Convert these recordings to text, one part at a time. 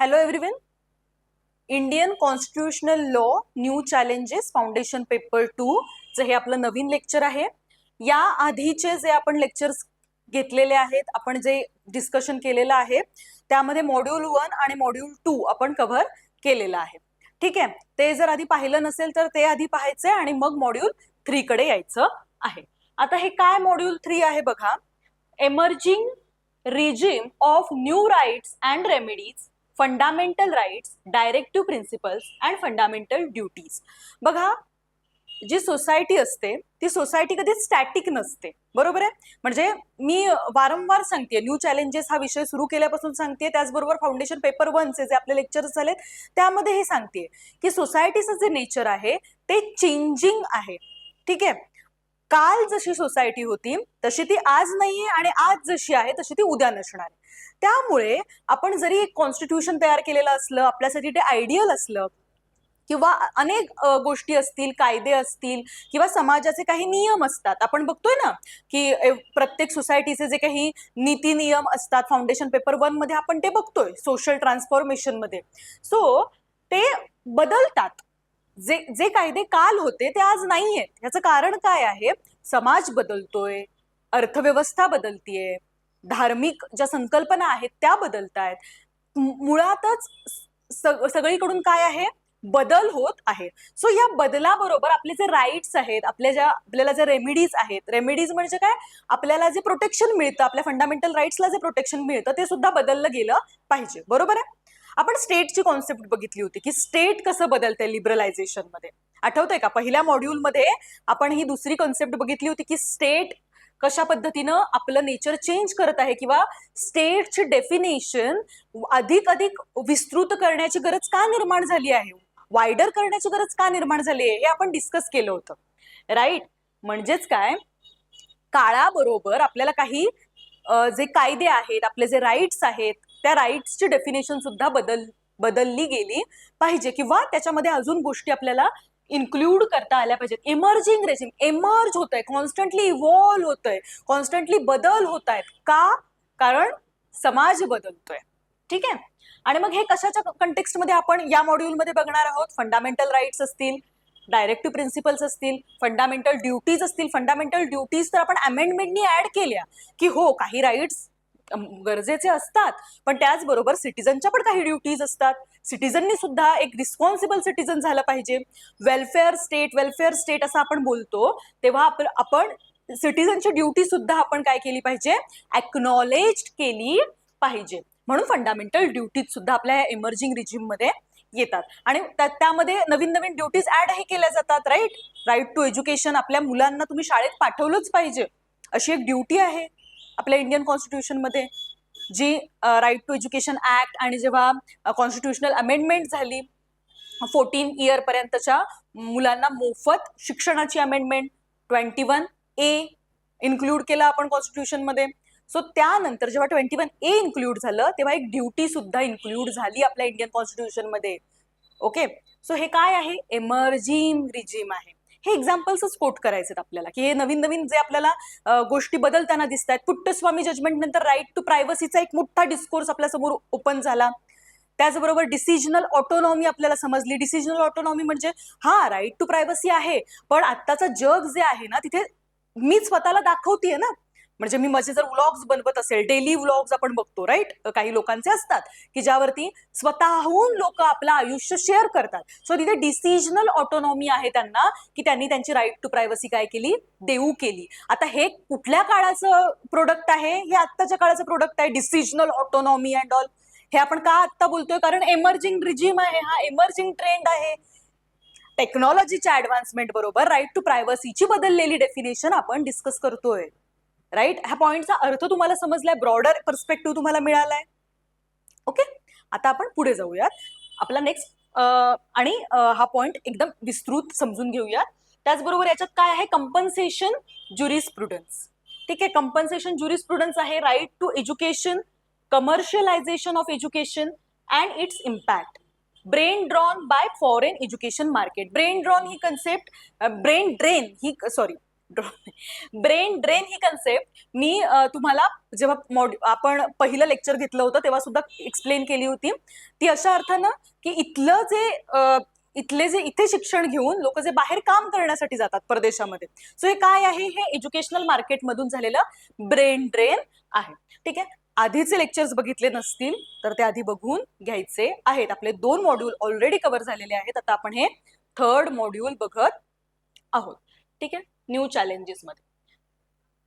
Hello everyone. Indian constitutional law new challenges foundation paper 2 चे हे आपलं नवीन लेक्चर आहे. या आधीचे जे आपण लेक्चर्स घेतलेले आहेत, आपण जे डिस्कशन केलेलं आहे त्यामध्ये मॉड्यूल 1 आणि मॉड्यूल 2 आपण कव्हर केलेलं आहे. ठीक आहे, ते जर आधी पाहिलं नसेल तर ते आधी पाहायचंय आणि मग मॉड्यूल 3 कडे यायचं आहे. आता हे काय मॉड्यूल 3 आहे बघा, emerging regime of new rights and remedies, fundamental rights, directive principles and fundamental duties. बघा, जी सोसायटी असते ती सोसायटी कधी स्टॅटिक नसते, बरोबर आहे. म्हणजे मी वारंवार सांगते, न्यू चॅलेंजेस हा विषय सुरू केल्यापासून सांगते, त्याचबरोबर फाउंडेशन पेपर 1 चे जे आपले लेक्चर्स झाले त्यामध्ये हे सांगते की सोसायटीचं जे नेचर आहे ते चेंजिंग आहे. ठीक आहे, काल जशी सोसायटी होती तशी ती आज नाहीये आणि आज जशी आहे तशी ती उद्या नसणार आहे. त्यामुळे आपण जरी एक कॉन्स्टिट्यूशन तयार केलेलं असलं, आपल्यासाठी ते आयडियल असलं किंवा अनेक गोष्टी असतील, कायदे असतील किंवा समाजाचे काही नियम असतात, आपण बघतोय ना की प्रत्येक सोसायटीचे जे काही नीती नियम असतात फाउंडेशन पेपर 1 मध्ये आपण ते बघतोय सोशल ट्रान्सफॉर्मेशन मध्ये. सो ते बदलतात. जे जे कायदे काल होते ते आज नाही आहेत. याचं कारण काय आहे? समाज बदलतोय, अर्थव्यवस्था बदलतीये, धार्मिक ज्या संकल्पना आहेत त्या बदलतायत. मुळातच सगळीकडून काय आहे, बदल होत आहे. सो या बदलाबरोबर आपले जे राईट्स आहेत, आपल्याला जे रेमेडीज आहेत, रेमेडीज म्हणजे काय, आपल्याला जे प्रोटेक्शन मिळतं, आपल्या फंडामेंटल राईट्सला जे प्रोटेक्शन मिळतं ते सुद्धा बदललं गेलं पाहिजे, बरोबर आहे. आपण स्टेटची कॉन्सेप्ट बघितली होती की स्टेट कसं बदलतंय लिबरलायझेशन मध्ये, आठवतंय का? पहिल्या मॉड्यूलमध्ये आपण ही दुसरी कॉन्सेप्ट बघितली होती की स्टेट कशा पद्धतीनं आपलं नेचर चेंज करत आहे किंवा स्टेटची डेफिनेशन अधिक विस्तृत करण्याची गरज का निर्माण झाली आहे, वायडर करण्याची गरज का निर्माण झाली आहे, हे आपण डिस्कस केलं होतं, राईट. म्हणजेच काय, काळाबरोबर आपल्याला काही जे कायदे आहेत, आपले जे राईट्स आहेत, त्या राईट्सची डेफिनेशन सुद्धा बदलली गेली पाहिजे किंवा त्याच्यामध्ये अजून गोष्टी आपल्याला इन्क्लूड करता आल्या पाहिजेत. इमर्जिंग रेजिम एमर्ज होत आहे, कॉन्स्टंटली इव्हॉल्व्ह होत आहे, कॉन्स्टंटली बदल होत आहेत. का? कारण समाज बदलतोय. ठीक आहे, आणि मग हे कशाच्या कंटेक्स्टमध्ये आपण या मॉड्यूलमध्ये बघणार आहोत? फंडामेंटल राईट्स असतील, डायरेक्टिव्ह प्रिन्सिपल्स असतील, फंडामेंटल ड्युटीज असतील. फंडामेंटल ड्युटीज तर आपण अमेंडमेंटनी ऍड केल्या की हो, काही राईट्स गरजेचे असतात पण त्याचबरोबर सिटीजनच्या पण काही ड्युटीज असतात. सिटीजननी सुद्धा एक रिस्पॉन्सिबल सिटीजन झालं पाहिजे. वेलफेअर स्टेट असं आपण बोलतो तेव्हा आपण सिटीजनची ड्युटी सुद्धा आपण काय केली पाहिजे, एक्नॉलेज केली पाहिजे. म्हणून फंडामेंटल ड्युटीज सुद्धा आपल्या इमर्जिंग रिजिम मध्ये येतात आणि त्यामध्ये नवीन नवीन ड्युटीज ऍडही केल्या जातात. राईट टू एज्युकेशन, आपल्या मुलांना तुम्ही शाळेत पाठवलंच पाहिजे अशी एक ड्युटी आहे आपल्या इंडियन कॉन्स्टिट्यूशन मध्ये, जी राईट टू एज्युकेशन ऍक्ट आणि जेव्हा कॉन्स्टिट्यूशनल अमेंडमेंट झाली 14 इयर पर्यंतच्या मुलांना मोफत शिक्षणाची अमेंडमेंट 21A इन्क्लूड केलं आपण कॉन्स्टिट्यूशन मध्ये. सो त्यानंतर जेव्हा 21A इन्क्लूड झालं तेव्हा एक ड्युटी सुद्धा इन्क्लूड झाली आपल्या इंडियन कॉन्स्टिट्यूशन मध्ये. ओके, सो हे काय आहे, एमर्जिंग रिजिम आहे. हे एक्झाम्पल्सच कोट करायचे आपल्याला की हे नवीन नवीन जे आपल्याला गोष्टी बदलताना दिसत आहेत. पुट्टस्वामी जजमेंट नंतर राईट टू प्रायव्हसीचा एक मोठा डिस्कोर्स आपल्या समोर ओपन झाला. त्याचबरोबर डिसिजनल ऑटोनॉमी आपल्याला समजली. डिसिजनल ऑटोनॉमी म्हणजे हा, राईट टू प्रायव्हसी आहे पण आत्ताचं जग जे आहे ना तिथे मी स्वतःला दाखवतीये ना. म्हणजे मी माझे जर व्लॉग्स बनवत असेल, डेली व्लॉग्स आपण बघतो, राईट, काही लोकांचे असतात की ज्यावरती स्वतःहून लोक आपलं आयुष्य शेअर करतात. सो तिथे डिसिजनल ऑटोनॉमी आहे त्यांना की त्यांनी त्यांची राईट टू प्रायव्हसी काय केली, देऊ केली. आता हे कुठल्या काळाचं प्रोडक्ट आहे? हे आत्ताच्या काळाचं प्रोडक्ट आहे, डिसिजनल ऑटोनॉमी अँड ऑल. हे आपण का आत्ता बोलतोय? कारण एमर्जिंग रिजिम आहे, हा एमर्जिंग ट्रेंड आहे. टेक्नॉलॉजीच्या ऍडव्हान्समेंट बरोबर राईट टू प्रायव्हसीची बदललेली डेफिनेशन आपण डिस्कस करतोय. राईट, ह्या पॉइंटचा अर्थ तुम्हाला समजलाय, ब्रॉडर पर्स्पेक्टिव्ह तुम्हाला मिळालाय. ओके, आता आपण पुढे जाऊयात. आपला नेक्स्ट आणि हा पॉइंट एकदम विस्तृत समजून घेऊयात. त्याचबरोबर याच्यात काय आहे, कंपन्सेशन ज्युरिस्प्रुडन्स. ठीक आहे, कंपन्सेशन ज्युरिस्प्रुडन्स आहे right to education, commercialisation of education and its impact, brain drawn by foreign education market. Brain drawn ही कन्सेप्ट, ब्रेन ड्रेन ही ब्रेन ड्रेन ही कन्सेप्ट मी तुम्हाला जेव्हा आपण पहिलं लेक्चर घेतलं होतं तेव्हा सुद्धा एक्सप्लेन केली होती. ती अशा अर्थानं की इथले जे इथे शिक्षण घेऊन लोक जे बाहेर काम करण्यासाठी जातात परदेशामध्ये, सो हे काय आहे, हे एज्युकेशनल मार्केटमधून झालेलं ब्रेन ड्रेन आहे. ठीक आहे, आधीचे लेक्चर्स बघितले नसतील तर ते आधी बघून घ्यायचे आहेत. आपले 2 मॉड्यूल ऑलरेडी कव्हर झालेले आहेत. आता आपण हे 3rd मॉड्यूल बघत आहोत. ठीक आहे, न्यू चॅलेंजेस मध्ये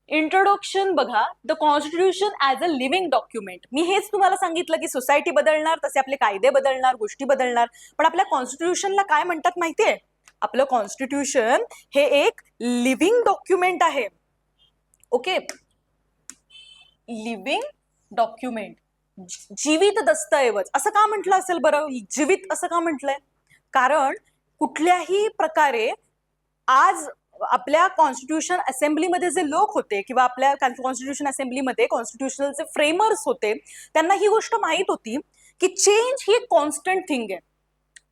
इंट्रोडक्शन बघा. The constitution as a living document. मी हेच तुम्हाला सांगितलं की सोसायटी बदलणार, तसे आपले कायदे बदलणार, गोष्टी बदलणार, पण आपल्या कॉन्स्टिट्यूशनला काय म्हणतात माहितीये? आपलं कॉन्स्टिट्यूशन हे एक लिव्हिंग डॉक्युमेंट आहे. ओके, लिव्हिंग डॉक्युमेंट, जीवित दस्तऐवज. असं का म्हटलं असेल बरं, जीवित असं का म्हटलंय? कारण कुठल्याही प्रकारे आज आपल्या कॉन्स्टिट्यूशन असेंब्लीमध्ये जे लोक होते किंवा आपल्या कॉन्स्टिट्यूशन असेंब्लीमध्ये कॉन्स्टिट्यूशनलचे फ्रेमर्स होते, त्यांना ही गोष्ट माहित होती की चेंज ही एक कॉन्स्टंट थिंग आहे.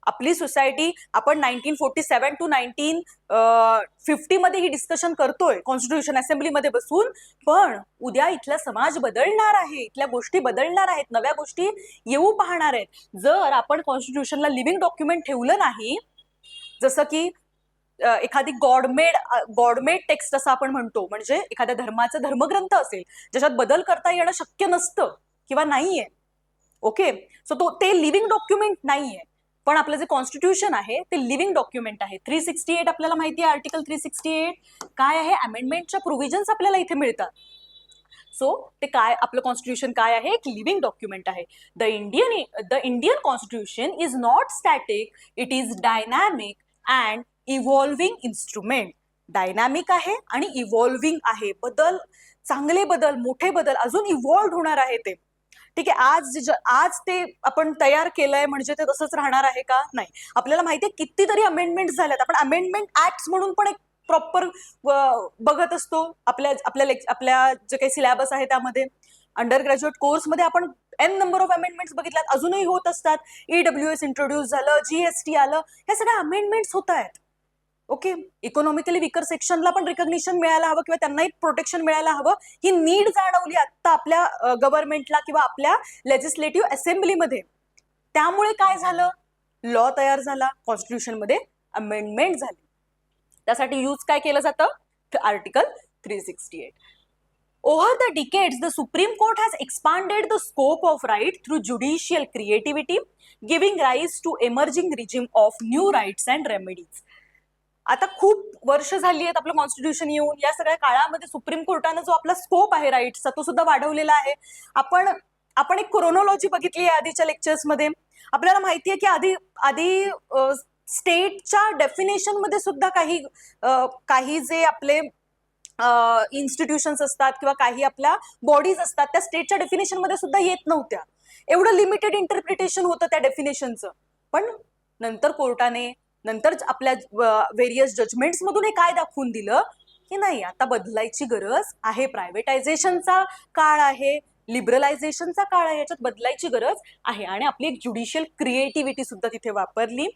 आपली सोसायटी आपण 1947 टू 1950 मध्ये ही डिस्कशन करतोय कॉन्स्टिट्यूशन असेंब्लीमध्ये बसून, पण उद्या इथला समाज बदलणार आहे, इथल्या गोष्टी बदलणार आहेत, नव्या गोष्टी येऊ पाहणार आहेत. जर आपण कॉन्स्टिट्यूशनला लिव्हिंग डॉक्युमेंट ठेवलं नाही, जसं की एखादी गॉडमेड टेक्स्ट असं आपण म्हणतो, म्हणजे एखाद्या धर्माचा धर्मग्रंथ असेल ज्याच्यात बदल करता येणं शक्य नसतं किंवा नाहीये. ओके, सो ते लिव्हिंग डॉक्युमेंट नाहीये. पण आपलं जे कॉन्स्टिट्यूशन आहे ते लिव्हिंग डॉक्युमेंट आहे. 368 आपल्याला माहिती आहे, आर्टिकल 368 काय आहे, अमेंडमेंटच्या प्रोव्हिजन्स आपल्याला इथे मिळतात. सो ते काय, आपलं कॉन्स्टिट्यूशन काय आहे, एक लिव्हिंग डॉक्युमेंट आहे. The Indian constitution is not static, it is dynamic and evolving instrument. Dynamic आहे आणि इव्हॉल्विंग आहे. बदल, चांगले बदल, मोठे बदल अजून इव्हॉल्व्ह होणार आहे ते. ठीक आहे, आज ते आपण तयार केलंय म्हणजे ते तसंच राहणार आहे का? नाही. आपल्याला माहितीये कितीतरी अमेंडमेंट झाल्यात. आपण अमेंडमेंट ऍक्ट म्हणून पण एक प्रॉपर बघत असतो. आपल्या जे काही सिलेबस आहे त्यामध्ये, अंडर ग्रॅज्युएट कोर्समध्ये आपण एन नंबर ऑफ अमेंडमेंट्स बघितल्यात, अजूनही होत असतात. EWS इंट्रोड्यूस झालं, GST आलं, ह्या सगळ्या अमेंडमेंट्स होत आहेत. ओके, इकॉनॉमिकली विकर सेक्शनला पण रिकॉग्निशन मिळायला हवं किंवा त्यांनाही प्रोटेक्शन मिळायला हवं, ही नीड जाणवली आता आपल्या गव्हर्नमेंटला किंवा आपल्या लेजिस्लेटिव्ह असेंब्लीमध्ये. त्यामुळे काय झालं, लॉ तयार झाला, कॉन्स्टिट्यूशनमध्ये अमेंडमेंट झाली. त्यासाठी यूज काय केलं जातं, article 368. Over the decades, the Supreme Court has expanded the scope of right through judicial creativity, giving rise to emerging regime of new rights and remedies. आता खूप वर्ष झाली आहेत आपलं कॉन्स्टिट्यूशन येऊन. या सगळ्या काळामध्ये सुप्रीम कोर्टानं जो आपला स्कोप आहे राईट्सचा तो सुद्धा वाढवलेला आहे. आपण एक क्रोनॉलॉजी बघितली आहे आधीच्या लेक्चर्समध्ये. आपल्याला माहिती आहे की आधी स्टेटच्या डेफिनेशन मध्ये सुद्धा काही जे आपले इन्स्टिट्यूशन्स असतात किंवा काही आपल्या बॉडीज असतात त्या स्टेटच्या डेफिनेशन मध्ये सुद्धा येत नव्हत्या. एवढं लिमिटेड इंटरप्रिटेशन होतं त्या डेफिनेशनचं. पण नंतर कोर्टाने, नंतर आपल्या व्हेरियस जजमेंट्स मधून हे काय दाखवून दिलं की नाही, आता बदलायची गरज आहे. प्रायव्हेटायझेशनचा काळ आहे, लिबरलायझेशनचा काळ आहे, याच्यात बदलायची गरज आहे. आणि आपली एक ज्युडिशियल क्रिएटिव्हिटी सुद्धा तिथे वापरली,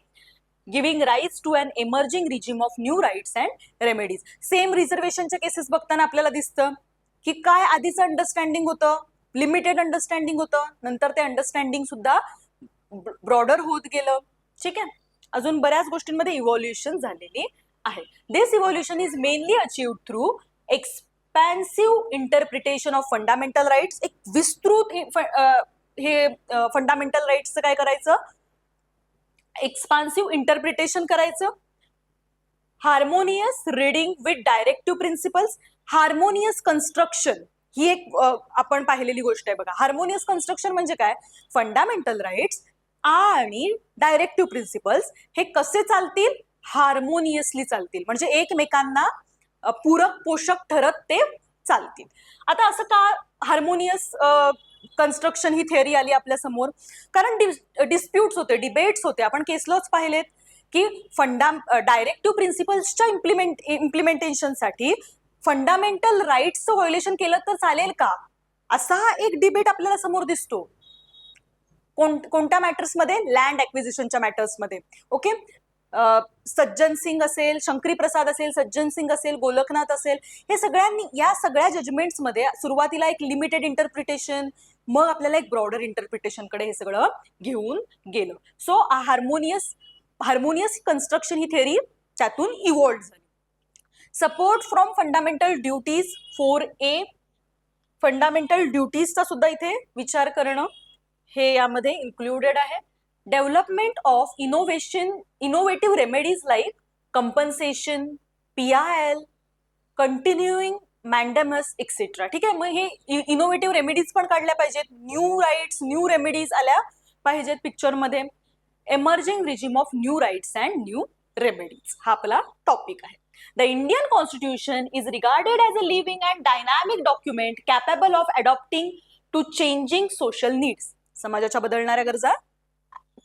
giving rights to an emerging regime of new rights and remedies. Same रिझर्वेशनच्या केसेस बघताना आपल्याला दिसतं की काय आधीचं अंडरस्टँडिंग होतं, लिमिटेड अंडरस्टँडिंग होतं, नंतर ते अंडरस्टँडिंग सुद्धा ब्रॉडर होत गेलं. ठीक आहे, अजून बऱ्याच गोष्टींमध्ये इव्हॉल्युशन झालेली आहे. This evolution is mainly achieved through expansive interpretation of fundamental rights. एक विस्तृत हे फंडामेंटल राईट्सचं काय करायचं, एक्सपान्सिव्ह इंटरप्रिटेशन करायचं. Harmonious reading with directive principles. Harmonious construction ही एक आपण पाहिलेली गोष्ट आहे बघा. हार्मोनियस कन्स्ट्रक्शन म्हणजे काय, फंडामेंटल राईट्स आणि डायरेक्टिव्ह प्रिन्सिपल्स हे कसे चालतील, हार्मोनियसली चालतील, म्हणजे एकमेकांना पूरक पोषक ठरत ते चालतील. आता असं का हार्मोनियस कन्स्ट्रक्शन ही थिअरी आली आपल्या समोर, कारण डिस्प्यूट्स होते, डिबेट्स होते. आपण केस लॉज पाहिलेत की डायरेक्टिव्ह प्रिन्सिपल्सच्या इम्प्लिमेंटेशनसाठी फंडामेंटल राईट्सचं व्हायोलेशन केलं तर चालेल का, असा एक डिबेट आपल्याला समोर दिसतो. कोणत्या मॅटर्समध्ये, लँड ऍक्विजिशनच्या मॅटर्समध्ये. ओके, सज्जन सिंग असेल, शंकरी प्रसाद असेल, सज्जन सिंग असेल, गोलकनाथ असेल, हे सगळ्यांनी या सगळ्या जजमेंट्समध्ये सुरुवातीला एक लिमिटेड इंटरप्रिटेशन, मग आपल्याला एक ब्रॉडर इंटरप्रिटेशन कडे हे सगळं घेऊन गेलं. सो हार्मोनियस कन्स्ट्रक्शन ही थेअरी त्यातून इव्हॉल्व्ह झाली. Support from fundamental duties 4A, fundamental ड्युटीजचा सुद्धा इथे विचार करणं हे यामध्ये इन्क्लुडेड आहे. Development of innovative remedies like compensation, PIL, continuing mandamus etcetera. ठीक आहे, मग हे इनोव्हेटिव्ह रेमेडीज पण काढल्या पाहिजेत, न्यू राईट्स, न्यू रेमेडीज आल्या पाहिजेत पिक्चरमध्ये. Emerging regime of new rights and new remedies हा आपला टॉपिक आहे. The Indian Constitution is regarded as a living and dynamic document capable of adapting to changing social needs. समाजाच्या बदलणाऱ्या गरजा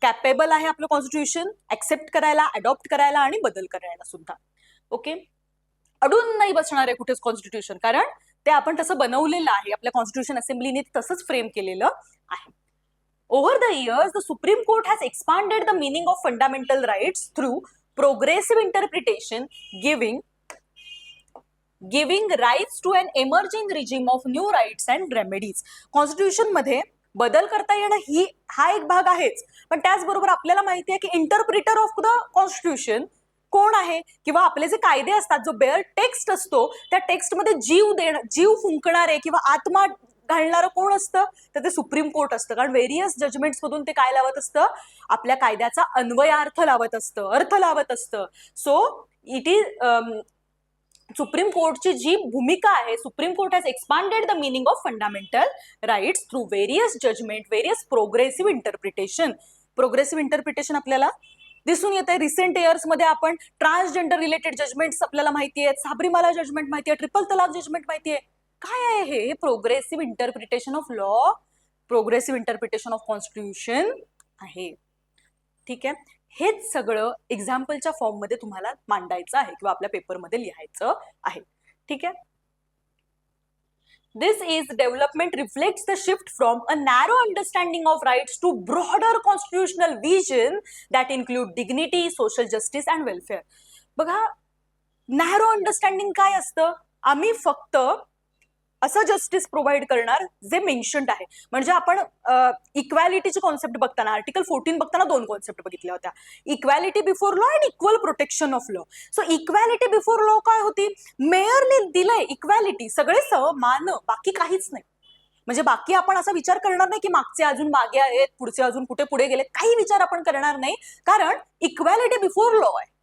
capable आहे आपलं कॉन्स्टिट्यूशन ऍक्सेप्ट करायला, अडॉप्ट करायला आणि बदल करायला सुद्धा. ओके, अडून नाही बसणार आहे कुठेच कॉन्स्टिट्यूशन, कारण ते आपण तसं बनवलेलं आहे, आपल्या कॉन्स्टिट्यूशन असेंब्लीने तसंच फ्रेम केलेलं आहे. Over the years, the Supreme Court has expanded the meaning of fundamental rights through progressive interpretation, giving rights to an emerging regime of new rights and remedies. Constitution मध्ये बदल करता येणं हा एक भाग आहेच, पण त्याचबरोबर आपल्याला माहिती आहे की इंटरप्रिटर ऑफ द कॉन्स्टिट्यूशन कोण आहे, किंवा आपले जे कायदे असतात, जो बेअर टेक्स्ट असतो, त्या टेक्स्टमध्ये जीव फुंकणारे किंवा आत्मा घालणारं कोण असतं, तर ते सुप्रीम कोर्ट असतं. कारण व्हेरियस जजमेंट्स मधून ते काय लावत असतं, आपल्या कायद्याचा अन्वयार्थ लावत असतं, अर्थ लावत असतं. सो इट इज सुप्रीम कोर्टची जी भूमिका आहे, supreme court has expanded the meaning of fundamental rights through various judgment, various progressive interpretation. Progressive interpretation आपल्याला दिसून येत आहे. रिसेंट इयर्स मध्ये आपण ट्रान्सजेंडर रिलेटेड जजमेंट्स आपल्याला माहिती आहेत, साबरीमाला जजमेंट माहिती आहे, ट्रिपल तलाक जजमेंट माहिती आहे. काय आहे हे? Progressive interpretation of law, progressive interpretation of constitution आहे. ठीक आहे, हेच सगळं एक्झाम्पलच्या फॉर्म मध्ये तुम्हाला मांडायचं आहे किंवा आपल्या पेपरमध्ये लिहायचं आहे. ठीक आहे, This is development reflects the shift from a narrow understanding of rights to broader constitutional vision that include dignity, social justice and welfare. बघा, नॅरो अंडरस्टँडिंग काय असतं, आम्ही फक्त असं जस्टिस प्रोव्हाइड करणार जे मेन्शन्ड आहे. म्हणजे आपण इक्वॅलिटीची कॉन्सेप्ट बघताना, आर्टिकल 14 बघताना दोन कॉन्सेप्ट बघितल्या होत्या, equality before law and equal protection of law. So equality before law काय होती, मेयरने दिलंय इक्वॅलिटी, सगळे समान, बाकी काहीच नाही. म्हणजे बाकी आपण असा विचार करणार नाही की मागचे अजून मागे आहेत, पुढचे अजून कुठे पुढे गेले, काही विचार आपण करणार नाही, कारण इक्वॅलिटी बिफोर लॉ आहे.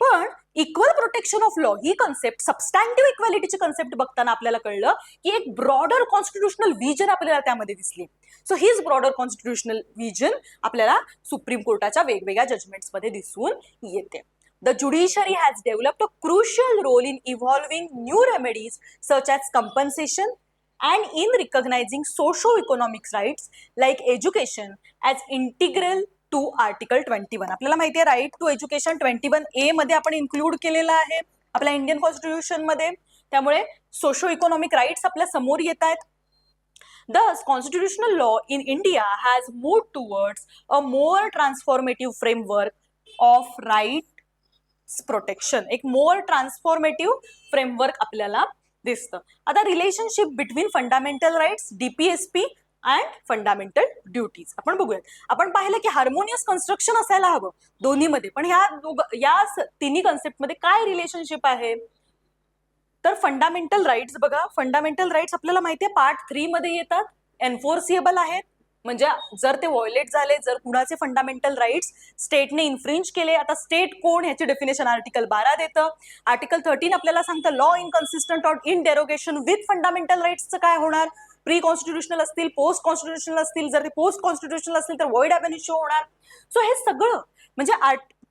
पण इक्वल प्रोटेक्शन ऑफ लॉ ही कन्सेप्ट, सबस्टॅन्टिव्ह इक्वॅलिटीची कन्सेप्ट बघताना आपल्याला कळलं की एक ब्रॉडर कॉन्स्टिट्युशनल विजन आपल्याला त्यामध्ये दिसली. सो हीच ब्रॉडर कॉन्स्टिट्युशनल विजन आपल्याला सुप्रीम कोर्टाच्या वेगवेगळ्या जजमेंट्स मध्ये दिसून येते. The judiciary has developed a crucial role in evolving new remedies such as compensation and in recognizing socio-economic rights like education as integral to article 21. आपल्याला माहिती आहे राईट टू एज्युकेशन 21A मध्ये आपण इन्क्लूड केलेलं आहे आपल्या इंडियन कॉन्स्टिट्यूशन मध्ये. त्यामुळे सोशो इकॉनॉमिक राईट्स आपल्या समोर येत आहेत. Thus, constitutional law in India has moved towards a more transformative framework of rights protection. एक more transformative framework आपल्याला दिसतं. आता relationship between fundamental rights, DPSP and fundamental duties आपण बघूयात. आपण पाहिलं की हार्मोनियस कन्स्ट्रक्शन असायला हवं दोन्हीमध्ये, पण या तिन्ही कन्सेप्टमध्ये काय रिलेशनशिप आहे, तर फंडामेंटल राईट्स बघा, फंडामेंटल राईट्स आपल्याला माहिती आहे पार्ट 3 मध्ये येतात, एन्फोर्सिएबल आहेत. म्हणजे जर ते व्हायोलेट झाले, जर कुणाचे फंडामेंटल राईट्स स्टेटने इन्फ्रिंज केले, आता स्टेट कोण ह्याची डेफिनेशन आर्टिकल 12 देतं. आर्टिकल 13 आपल्याला सांगतं law inconsistent or in derogation with fundamental राईट्सचं काय होणार, प्री कॉन्स्टिट्युशनल असतील, पोस्ट कॉन्स्टिट्युशनल असतील, जर ते पोस्ट कॉन्स्टिट्युशनल असतील तर वॉइड ॲब इश्यू होणार. सो हे सगळं म्हणजे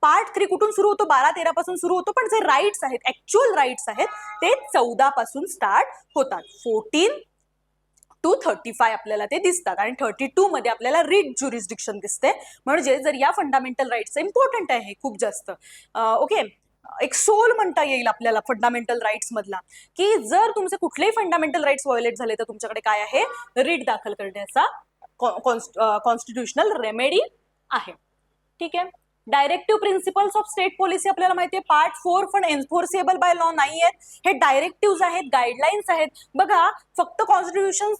पार्ट 3 कुठून सुरू होतो, 12-13 पासून सुरू होतो, पण जे राईट्स आहेत, ऍक्च्युअल राईट्स आहेत, ते 14 पासून स्टार्ट होतात. 14 to 35 आपल्याला ते दिसतात आणि 32 मध्ये आपल्याला रिट ज्युरिस्डिक्शन दिसते. म्हणजे जर या फंडामेंटल राईट्स इम्पॉर्टंट आहे खूप जास्त, ओके, एक सोल म्हणता येईल आपल्याला फंडामेंटल राईट्स मधला, की जर तुमचे कुठलेही फंडामेंटल राईट्स व्हायोलेट झाले तर तुमच्याकडे काय आहे, रिट दाखल करण्याचा कॉन्स्टिट्युशनल रेमेडी आहे. ठीक आहे, directive principles of state policy आपल्याला माहिती आहे पार्ट 4 पण एन्फोर्सेबल बाय लॉ नाही आहेत. हे डायरेक्टिव्ह आहेत, गाईडलाईन्स आहेत. बघा, फक्त कॉन्स्टिट्यूशन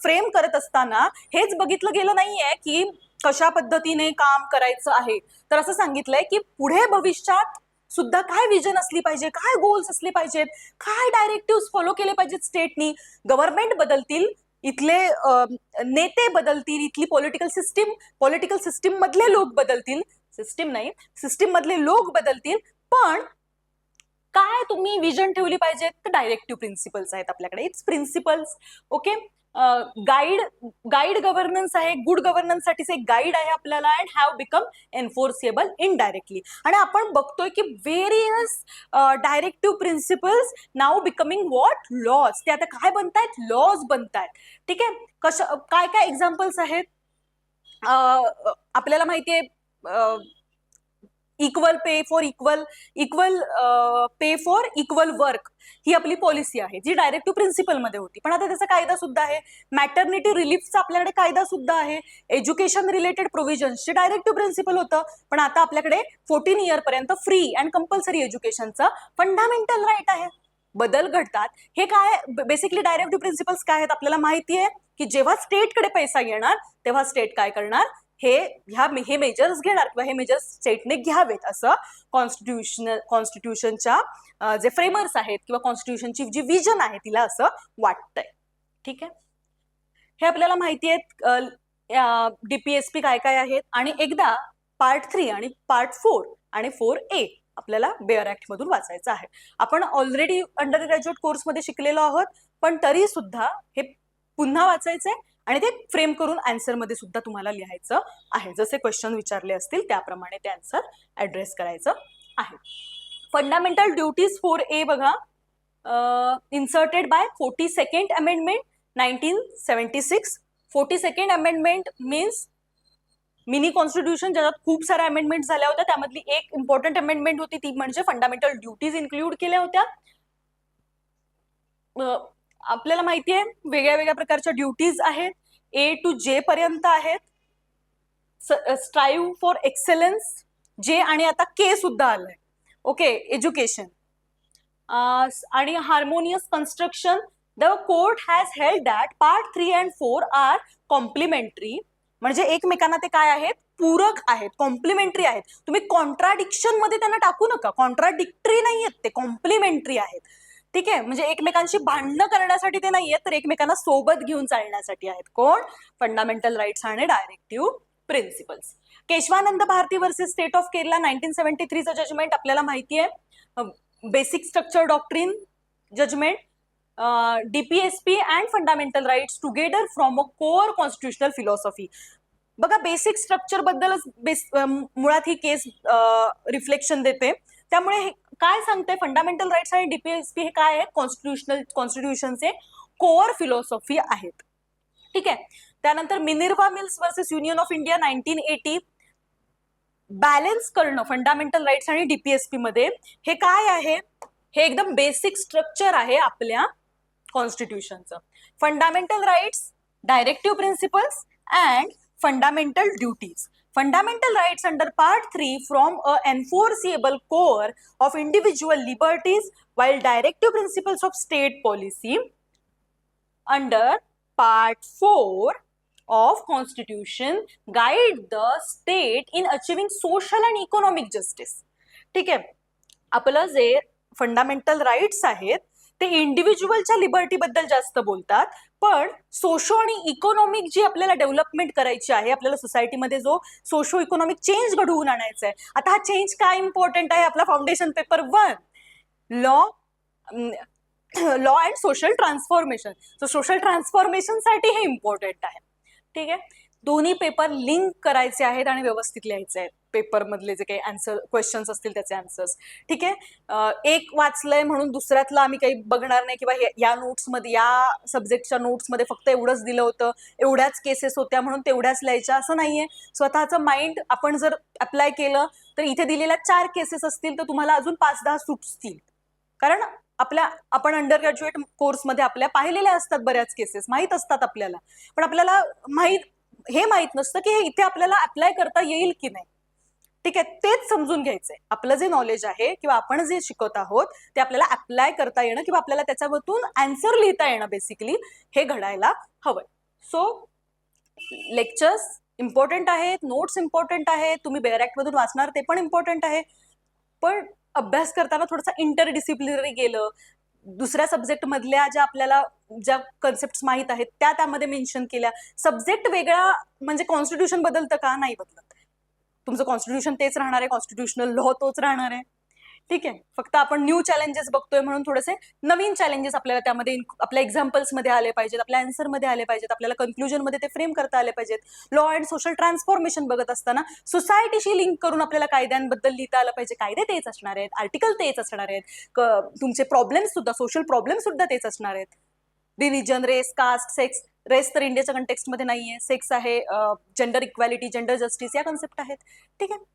फ्रेम करत असताना हेच बघितलं गेलं नाहीये की कशा पद्धतीने काम करायचं आहे. तर असं सांगितलंय की पुढे भविष्यात सुद्धा काय विजन असली पाहिजे, काय गोल्स असले पाहिजेत, काय डायरेक्टिव्ह फॉलो केले पाहिजेत स्टेटनी. गव्हर्नमेंट बदलतील, इथले नेते बदलतील, इथली पॉलिटिकल सिस्टीम मधले लोक बदलतील, सिस्टीम नाही, सिस्टीम मधले लोक बदलतील, पण काय तुम्ही विजन ठेवली पाहिजे. तर डायरेक्टिव्ह प्रिन्सिपल्स आहेत आपल्याकडे. It's principles. Okay. Guide governance आहे, गुड गव्हर्नन्स साठी एक गाईड आहे आपल्याला, and have become enforceable indirectly. आणि आपण बघतोय की various directive principles now becoming what laws. ते आता काय बनतायत, लॉज बनतायत. ठीक आहे. काय काय एक्झाम्पल्स आहेत आपल्याला माहितीये. Equal pay for equal pay for equal work ही आपली पॉलिसी आहे, जी डायरेक्टिव्ह प्रिन्सिपल मध्ये होती, पण आता त्याचा कायदा सुद्धा आहे. मॅटर्निटी रिलीफचा आपल्याकडे कायदा सुद्धा आहे. एज्युकेशन रिलेटेड प्रोव्हिजन्सचे डायरेक्टिव्ह प्रिन्सिपल होतं, पण आता आपल्याकडे 14 इयर पर्यंत फ्री अँड कंपल्सरी एज्युकेशनचं फंडामेंटल राईट आहे. बदल घडतात. हे काय बेसिकली डायरेक्टिव्ह प्रिन्सिपल्स काय आहेत आपल्याला माहिती आहे की जेव्हा स्टेटकडे पैसा येणार तेव्हा स्टेट काय करणार, हे मेजर्स घेणार किंवा हे मेजर्स स्टेटने घ्यावेत असं कॉन्स्टिट्यूशनच्या जे फ्रेमर्स आहेत किंवा कॉन्स्टिट्यूशनची जी विजन आहे तिला असं वाटतंय. ठीक आहे. हे आपल्याला माहिती आहेत डीपीएसपी काय काय आहेत. आणि एकदा पार्ट 3 आणि पार्ट 4 आणि 4A आपल्याला बेअर ऍक्ट मधून वाचायचं आहे. आपण ऑलरेडी अंडर ग्रॅज्युएट कोर्समध्ये शिकलेलो आहोत, पण तरी सुद्धा हे पुन्हा वाचायचंय आणि ते फ्रेम करून आन्सर मध्ये सुद्धा तुम्हाला लिहायचं आहे. जसे क्वेश्चन विचारले असतील त्याप्रमाणे ते आन्सर ऍड्रेस करायचं आहे. फंडामेंटल ड्युटीज 4A बघा, inserted by 42nd amendment 1976. 42nd amendment means mini constitution, ज्याच्यात खूप साऱ्या अमेंडमेंट झाल्या होत्या. त्यामधली एक इम्पॉर्टंट अमेंडमेंट होती, ती म्हणजे फंडामेंटल ड्युटीज इन्क्लूड केल्या होत्या. आपल्याला माहितीये वेगळ्या वेगळ्या प्रकारच्या ड्युटीज आहेत. A to J पर्यंत आहेत. स्ट्राईव्ह फॉर एक्सेलन्स J, आणि आता K सुद्धा आलंय. ओके. एज्युकेशन आणि harmonious construction. The court has held that part 3 and 4 are complementary. म्हणजे एकमेकांना ते काय आहेत, पूरक आहेत, कॉम्प्लिमेंटरी आहेत. तुम्ही कॉन्ट्राडिक्शन मध्ये त्यांना टाकू नका. कॉन्ट्राडिक्टरी नाही आहेत ते, कॉम्प्लिमेंटरी आहेत. ठीक आहे. म्हणजे एकमेकांशी भांडणं करण्यासाठी ते नाहीयेत, तर एकमेकांना सोबत घेऊन चालण्यासाठी आहेत. कोण? फंडामेंटल राईट्स आणि directive principles. Kesavananda Bharati versus state of Kerala 1973चं जजमेंट आपल्याला माहिती आहे. Basic structure doctrine judgement. DPSP and fundamental rights together from a core constitutional philosophy. बघा, बेसिक स्ट्रक्चर बद्दलच मुळात ही केस रिफ्लेक्शन देते. त्यामुळे काय सांगते, फंडामेंटल राईट्स आणि डीपीएसपी हे काय आहे, कॉन्स्टिट्यूशनचे कोअर फिलॉसॉफी आहेत. ठीक आहे. त्यानंतर Minerva Mills versus union of India 1980. Balance करणं फंडामेंटल राईट्स आणि डीपीएसपी मध्ये हे काय आहे, हे एकदम बेसिक स्ट्रक्चर आहे आपल्या कॉन्स्टिट्यूशनचं. Fundamental rights, directive principles and fundamental duties. Fundamental rights under Part 3 form a enforceable core of individual liberties, while directive principles of state policy under Part 4 of Constitution guide the state in achieving social and economic justice. ठीक आहे. आपलं जे fundamental rights आहेत ते इंडिव्हिज्युअलच्या liberty बद्दल जास्त बोलतात, पण सोशो आणि इकॉनॉमिक जी आपल्याला डेव्हलपमेंट करायची आहे, आपल्याला सोसायटीमध्ये जो सोशो इकॉनॉमिक चेंज घडवून आणायचा आहे. आता हा चेंज काय इम्पॉर्टंट आहे, आपला foundation paper 1 law and social transformation. So social transformation साठी हे इम्पॉर्टंट आहे. ठीक आहे. दोन्ही पेपर लिंक करायचे आहेत आणि व्यवस्थित लिहायचे आहेत. पेपर मधले जे काही आन्सर क्वेश्चन्स असतील त्याचे आन्सर्स. ठीक आहे. एक वाचलंय म्हणून दुसऱ्यातलं आम्ही काही बघणार नाही, किंवा या नोट्समध्ये, या सब्जेक्टच्या नोट्समध्ये फक्त एवढंच दिलं होतं, एवढ्याच केसेस होत्या म्हणून तेवढ्याच लिहायच्या असं नाहीये. स्वतःचं माइंड आपण जर अप्लाय केलं तर इथे दिलेल्या 4 केसेस असतील तर तुम्हाला अजून 5-10 सुटतील. कारण आपण अंडर ग्रॅज्युएट कोर्समध्ये आपल्या पाहिलेल्या असतात बऱ्याच केसेस, माहीत असतात आपल्याला, पण आपल्याला माहीत नसतं की हे इथे आपल्याला अप्लाय करता येईल की नाही. ठीक आहे, तेच समजून घ्यायचंय. आपलं जे नॉलेज आहे किंवा आपण जे शिकवत आहोत ते आपल्याला अप्लाय करता येणं किंवा आपल्याला त्याच्यावरून आन्सर लिहिता येणं बेसिकली हे घडायला हवंय. सो लेक्चर्स इम्पॉर्टंट आहेत, नोट्स इम्पॉर्टंट आहेत, तुम्ही बेअर मधून वाचणार ते पण इम्पॉर्टंट आहे, पण अभ्यास करताना थोडंसं इंटरडिसिप्लिनरी गेलं, दुसऱ्या सब्जेक्ट मधल्या ज्या कन्सेप्ट माहीत आहेत त्या त्यामध्ये मेन्शन केल्या. सब्जेक्ट वेगळा म्हणजे कॉन्स्टिट्यूशन बदलतं का? नाही बदलत. तुमचं कॉन्स्टिट्यूशन तेच राहणार आहे, कॉन्स्टिट्यूशनल लॉ तोच राहणार आहे. ठीक आहे, फक्त आपण न्यू चॅलेंजेस बघतोय म्हणून थोडेसे नवीन चॅलेंजेस आपल्याला त्यामध्ये आपल्या एक्झाम्पल्स मध्ये आले पाहिजेत, आपल्या आन्सर मध्ये आले पाहिजेत, आपल्याला कन्क्लुजन मध्ये ते फ्रेम करता आले पाहिजेत. लॉ अँड सोशल ट्रान्सफॉर्मेशन बघत असताना सोसायटीशी लिंक करून आपल्याला कायद्यांबद्दल लिहिता आलं पाहिजे. कायदे तेच असणार आहेत, आर्टिकल तेच असणार आहेत, तुमचे प्रॉब्लेम सुद्धा, सोशल प्रॉब्लेम सुद्धा तेच असणार आहेत. Religion, race, caste, sex, race तर इंडियाच्या कंटेक्स्टमध्ये नाहीये, सेक्स आहे, जेंडर इक्वॅलिटी, जेंडर जस्टिस या कन्सेप्ट आहेत. ठीक आहे.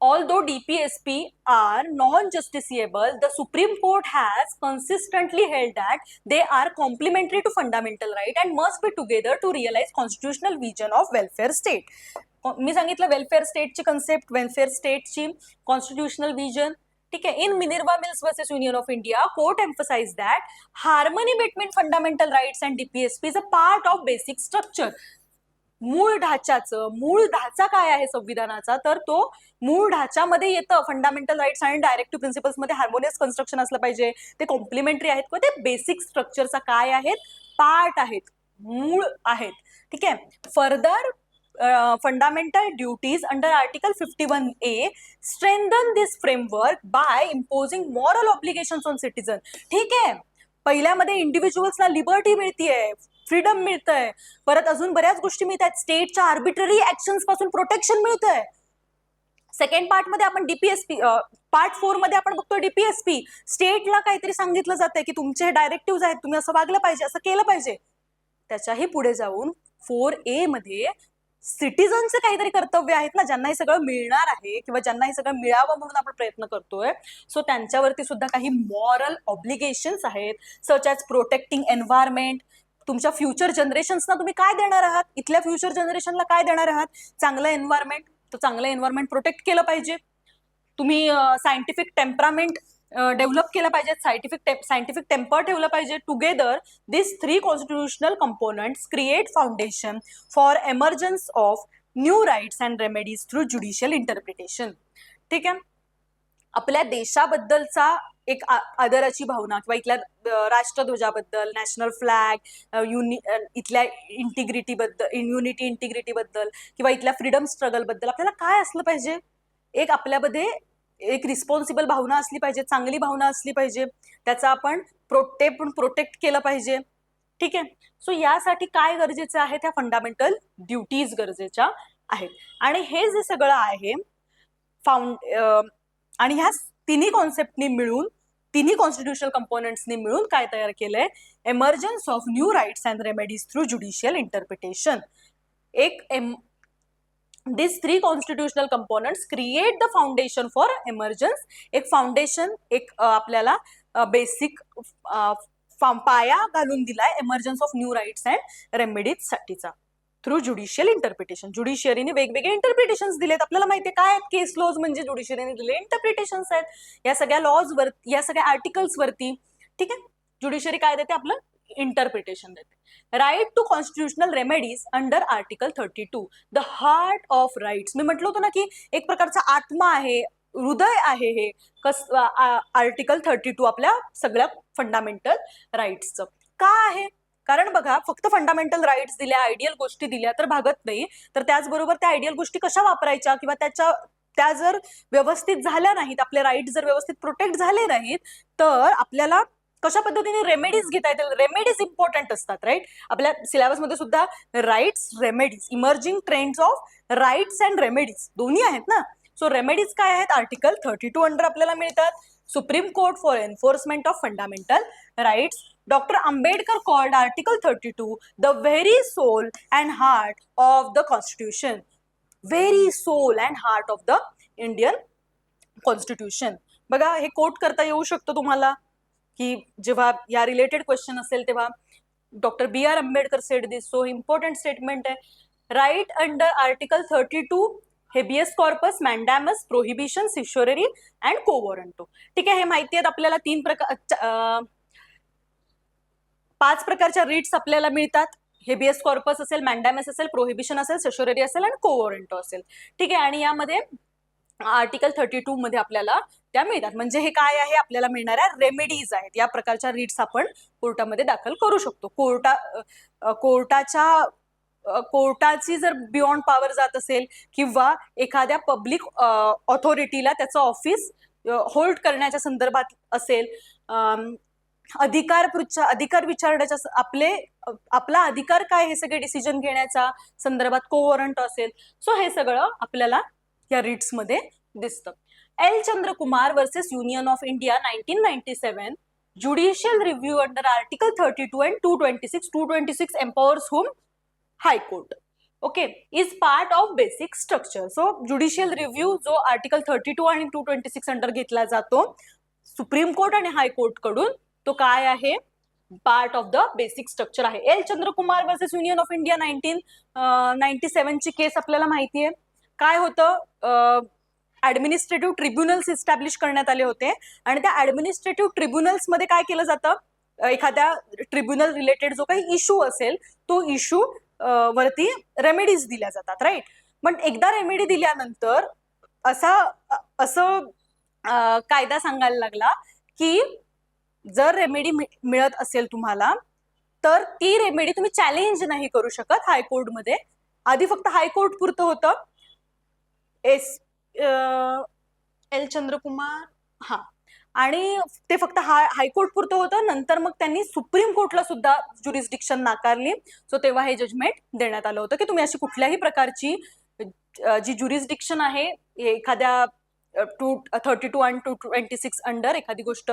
Although DPSP are non-justiciable, the Supreme Court has consistently held that they are complementary to fundamental right and must be together to realize constitutional vision of welfare state. मी सांगितलं welfare स्टेटची concept, welfare स्टेटची constitutional vision. ठीक आहे. In Minerva Mills versus union of India, court emphasise that harmony between fundamental rights and DPSP is a part of basic structure. मूळ ढाचा काय आहे संविधानाचा, तर तो मूळ ढाच्यामध्ये येतं. फंडामेंटल राईट्स आणि डायरेक्टिव्ह प्रिन्सिपल्स मध्ये हार्मोनियस कन्स्ट्रक्शन असलं पाहिजे, ते कॉम्प्लिमेंटरी आहेत किंवा ते बेसिक स्ट्रक्चरचा काय आहेत, पार्ट आहेत, मूळ आहेत. ठीक आहे. Further fundamental duties under Article 51A strengthen this framework by imposing moral obligations on citizen. ठीक आहे, पहिल्यामध्ये इंडिव्हिज्युअल्सला लिबर्टी मिळतीये, फ्रीडम मिळतंय, परत अजून बऱ्याच गोष्टी मिळतात, स्टेटच्या आर्बिट्ररी ऍक्शन्स पासून प्रोटेक्शन मिळतंय. सेकंड पार्ट मध्ये आपण डीपीएसपी, पार्ट 4 मध्ये आपण बघतो डीपीएसपी, स्टेटला काहीतरी सांगितलं जातंय की तुमचे डायरेक्टिव्ह आहेत, तुम्ही असं वागलं पाहिजे, असं केलं पाहिजे. त्याच्याही पुढे जाऊन 4A मध्ये सिटिझनचे काहीतरी कर्तव्य आहेत ना, ज्यांना हे सगळं मिळणार आहे किंवा ज्यांना हे सगळं मिळावं म्हणून आपण प्रयत्न करतोय. सो त्यांच्यावरती सुद्धा काही मॉरल ऑब्लिगेशन्स आहेत, सच ॲज प्रोटेक्टिंग एन्व्हायरमेंट. तुमच्या फ्युचर जनरेशन्सना तुम्ही काय देणार आहात, इथल्या फ्युचर जनरेशनला काय देणार आहात, चांगलं एन्व्हायरमेंट. तर चांगलं एन्व्हायरमेंट प्रोटेक्ट केलं पाहिजे. तुम्ही सायंटिफिक टेम्परामेंट डेव्हलप केलं पाहिजे, सायंटिफिक टेम्पर ठेवलं पाहिजे. Together this 3 constitutional components create foundation for emergence of new rights and remedies through judicial interpretation. ठीक आहे. आपल्या देशाबद्दलचा एक आदराची भावना किंवा इथल्या राष्ट्रध्वजाबद्दल, नॅशनल फ्लॅग, इथल्या युनिटी इंटिग्रिटी बद्दल किंवा इथल्या फ्रीडम स्ट्रगल बद्दल आपल्याला काय असलं पाहिजे, एक आपल्यामध्ये एक रिस्पॉन्सिबल भावना असली पाहिजे, चांगली भावना असली पाहिजे, त्याचा आपण प्रोटेक्ट केलं पाहिजे. ठीक आहे. सो यासाठी काय गरजेचं आहे, त्या फंडामेंटल ड्युटीज गरजेच्या आहेत. आणि हे जे सगळं आहे आणि ह्या तिन्ही कॉन्सेप्टनी मिळून, तिन्ही कॉन्स्टिट्युशनल कंपोनेंट्सनी मिळून काय तयार केलंय, emergence of new rights and remedies through judicial interpretation. These 3 constitutional components create the foundation for emergence. एक फाउंडेशन, एक आपल्याला बेसिक पाया घालून दिलाय emergence of new rights and remedies साठीचा थ्रू ज्युडिशियल इंटरप्रिटेशन. ज्युडिशियरीने वेगवेगळे इंटरप्रिटेशन्स दिलेत. आपल्याला माहितीये काय आहेत, केस लॉज म्हणजे ज्युडिशियरीने दिले इंटरप्रिटेशन्स आहेत या सगळ्या लॉज वरती, या सगळ्या आर्टिकल्स वरती. ठीक आहे. ज्युडिशियरी काय देते, आपलं इंटरप्रिटेशन देते. Right to constitutional remedies under article 32, the heart of rights. मी म्हटलं होतं ना की एक प्रकारचा आत्मा आहे, हृदय आहे हे आर्टिकल 32 आपल्या सगळ्या फंडामेंटल राईट्सचं. का आहे, कारण बघा, फक्त फंडामेंटल राईट्स दिल्या, आयडियल गोष्टी दिल्या तर भागत नाही, तर त्याचबरोबर त्या आयडियल गोष्टी कशा वापरायच्या किंवा त्या जर व्यवस्थित झाल्या नाहीत, आपले राईट्स जर व्यवस्थित प्रोटेक्ट झाले नाहीत, तर आपल्याला कशा पद्धतीने रेमेडीज घेता येतील. रेमेडीज इम्पॉर्टंट असतात, राईट. आपल्या सिलेबसमध्ये सुद्धा rights, remedies, emerging trends of rights and remedies दोन्ही आहेत ना. सो रेमेडीज काय आहेत, आर्टिकल 32 अंडर आपल्याला मिळतात. Supreme court for enforcement of fundamental rights. Doctor Ambedkar called article 32 the very soul and heart of the constitution. Very soul and heart of the Indian constitution. बघा, हे coat करता येऊ शकतं तुम्हाला की जेव्हा या रिलेटेड क्वेश्चन असेल तेव्हा doctor B.R. Ambedkar said this. So important statement आहे. Right under article 32 habeas corpus, mandamus, prohibition, certiorari and quo warranto. ठीक आहे, हे माहिती आहेत आपल्याला 5 प्रकारच्या रिट्स आपल्याला मिळतात. हेबियस कॉर्पस असेल, मॅन्डॅमस असेल, प्रोहिबिशन असेल, सेशोररी असेल आणि कोवॉरंटो असेल. ठीक आहे, आणि यामध्ये आर्टिकल 32 मध्ये आपल्याला त्या मिळतात. म्हणजे हे काय आहे, आपल्याला मिळणाऱ्या रेमेडीज आहेत. या प्रकारच्या रिट्स आपण कोर्टामध्ये दाखल करू शकतो. कोर्टाची जर बियॉन्ड पॉवर जात असेल किंवा एखाद्या पब्लिक ऑथॉरिटीला त्याचं ऑफिस होल्ड करण्याच्या संदर्भात असेल, अधिकार विचारण्याच्या आपला अधिकार काय हे सगळे डिसिजन घेण्याच्या संदर्भात कोवॉरंट असेल. सो हे सगळं आपल्याला या रिट्स मध्ये दिसतं. L Chandrakumar versus union of India 1997, judicial review under article 32 and 226. 226 empowers whom? High Court. Okay, is part of basic structure. So judicial review जो आर्टिकल 32 आणि 226 अंडर घेतला जातो सुप्रीम कोर्ट आणि हायकोर्ट कडून, तो काय आहे, part of the basic structure आहे. L Chandrakumar versus union of India 1997 ची केस आपल्याला माहिती आहे. काय होतं, ऍडमिनिस्ट्रेटिव्ह ट्रिब्युनल्स इस्टॅब्लिश करण्यात आले होते आणि त्या ऍडमिनिस्ट्रेटिव्ह ट्रिब्युनल्स मध्ये काय केलं जातं, एखाद्या ट्रिब्युनल रिलेटेड जो काही इश्यू असेल तो इश्यू वरती रेमेडीज दिल्या जातात, राईट. पण एकदा रेमेडी दिल्यानंतर असं कायदा सांगायला लागला की जर रेमेडी मिळत असेल तुम्हाला तर ती रेमेडी तुम्ही चॅलेंज नाही करू शकत हायकोर्टमध्ये. आधी फक्त हायकोर्ट पुरतं होतं. एल चंद्रकुमार आणि ते फक्त हायकोर्ट पुरतं होतं. नंतर मग त्यांनी सुप्रीम कोर्टला सुद्धा ज्युरिस्डिक्शन नाकारली. सो तेव्हा हे जजमेंट देण्यात आलं होतं की तुम्ही अशी कुठल्याही प्रकारची जी ज्युरिस्डिक्शन आहे एखाद्या 232 आणि 226 अंडर एखादी गोष्ट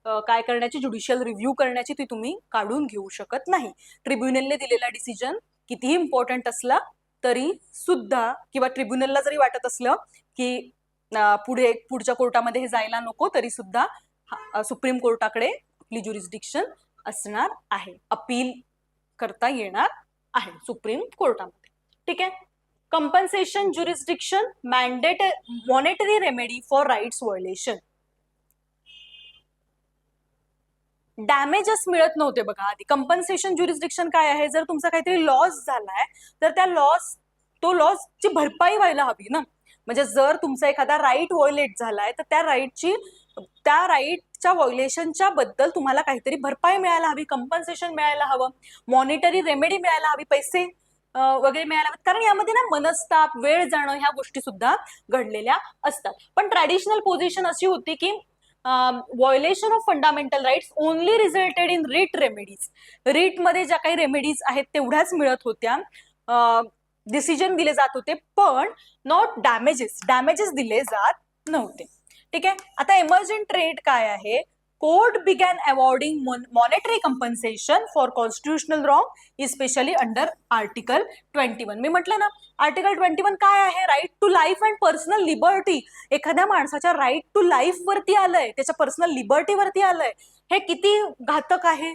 काय करण्याची, ज्युडिशियल रिव्ह्यू करण्याची, ती तुम्ही काढून घेऊ शकत नाही. ट्रिब्युनलने दिलेला डिसिजन कितीही इम्पॉर्टंट असला तरी सुद्धा, किंवा ट्रिब्युनलला जरी वाटत असलं की पुढच्या कोर्टामध्ये हे जायला नको, तरी सुद्धा सुप्रीम कोर्टाकडे आपली ज्युरिस्डिक्शन असणार आहे, अपील करता येणार आहे सुप्रीम कोर्टामध्ये. ठीक आहे. Compensation jurisdiction, monetary remedy for rights violation. Damages मिळत नव्हते बघा आधी. कंपन्सेशन ज्युरिस्डिक्शन काय आहे, जर तुमचा काहीतरी लॉस झालाय तर त्या लॉसची भरपाई व्हायला हवी ना. म्हणजे जर तुमचा एखादा राईट व्हायोलेट झालाय तर त्या राईटच्या व्हायोलेशनच्या बद्दल तुम्हाला काहीतरी भरपाई मिळायला हवी, कंपन्सेशन मिळायला हवं, मॉनिटरी रेमेडी मिळायला हवी, पैसे वगैरे मिळायला हवेत. कारण यामध्ये ना मनस्ताप, वेळ जाणं ह्या गोष्टी सुद्धा घडलेल्या असतात. पण ट्रॅडिशनल पोझिशन अशी होती की violation of fundamental rights only resulted in writ remedies. Writ मध्ये ज्या काही रेमेडीज आहेत तेवढ्याच मिळत होत्या, डिसिजन दिले जात होते, पण नॉट डॅमेजेस दिले जात नव्हते. ठीक आहे. आता एमर्जंट रेट काय आहे, court began awarding monetary compensation for constitutional wrong especially under article 21. मी म्हटलं ना, आर्टिकल 21 काय आहे, right to life and personal liberty. एखाद्या माणसाच्या राईट टू लाईफ वरती आलंय, त्याच्या पर्सनल लिबर्टी वरती आलंय. हे किती घातक आहे.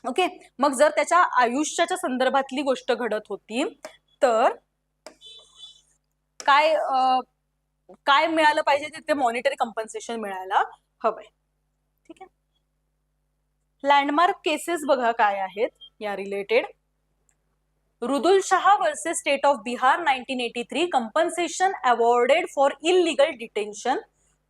ओके, मग जर त्याच्या आयुष्याच्या संदर्भातली गोष्ट घडत होती तर काय मिळालं पाहिजे, तिथे मॉनिटरी कंपन्सेशन मिळायला हवंय. ठीक आहे. लँडमार्क केसेस बघा काय आहेत या related. Rudul Shah versus state of Bihar 1983, compensation awarded for illegal detention.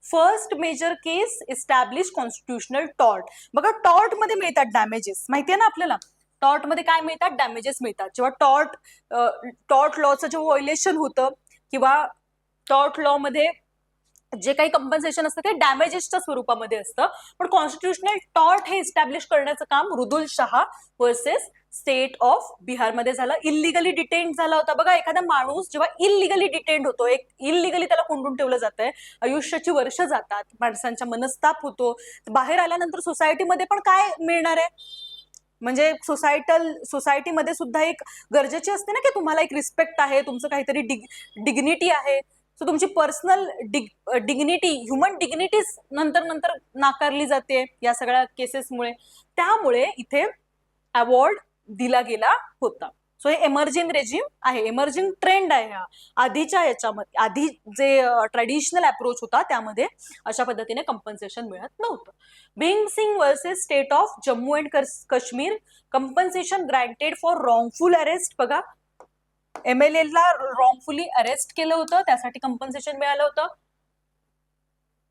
First major case, establish constitutional tort. बघा, टॉर्ट मध्ये मिळतात डॅमेजेस, माहितीये ना आपल्याला. टॉर्ट मध्ये काय मिळतात, डॅमेजेस मिळतात. जेव्हा टॉर्ट लॉचं जे व्हायोलेशन होतं किंवा टॉर्ट लॉ मध्ये जे काही कंपन्सेशन असतं ते डॅमेजेसच्या स्वरूपामध्ये असतं. पण कॉन्स्टिट्युशनल टॉर्ट हे इस्टॅब्लिश करण्याचं काम Rudul Shah versus state of Bihar मध्ये झालं. इलिगली डिटेंट झाला होता. बघा, एखादा माणूस जेव्हा इलिगली डिटेंट होतो, एक इलिगली त्याला कोंडून ठेवलं जातंय, आयुष्याची वर्ष जातात, माणसांच्या मनस्ताप होतो, बाहेर आल्यानंतर सोसायटीमध्ये पण काय मिळणार आहे, म्हणजे सोसायटीमध्ये सुद्धा एक गरजेची असते ना की तुम्हाला एक रिस्पेक्ट आहे, तुमचं काहीतरी डिग्निटी आहे. सो तुमची पर्सनल डिग्निटी, ह्युमन डिग्निटीज नंतर नाकारली जाते या सगळ्या केसेसमुळे. त्यामुळे इथे अवॉर्ड दिला गेला होता. सो हे एमर्जिंग रेजिम आहे, एमर्जिंग ट्रेंड आहे हा. आधीच्या याच्यामध्ये, आधी जे ट्रेडिशनल अप्रोच होता त्यामध्ये अशा पद्धतीने कंपन्सेशन मिळत नव्हतं. Bhim Singh versus state of Jammu and Kashmir, compensation granted for wrongful arrest. बघा, MLA ला रॉंगफुली अरेस्ट केलं होतं, त्यासाठी कंपन्सेशन मिळालं होतं.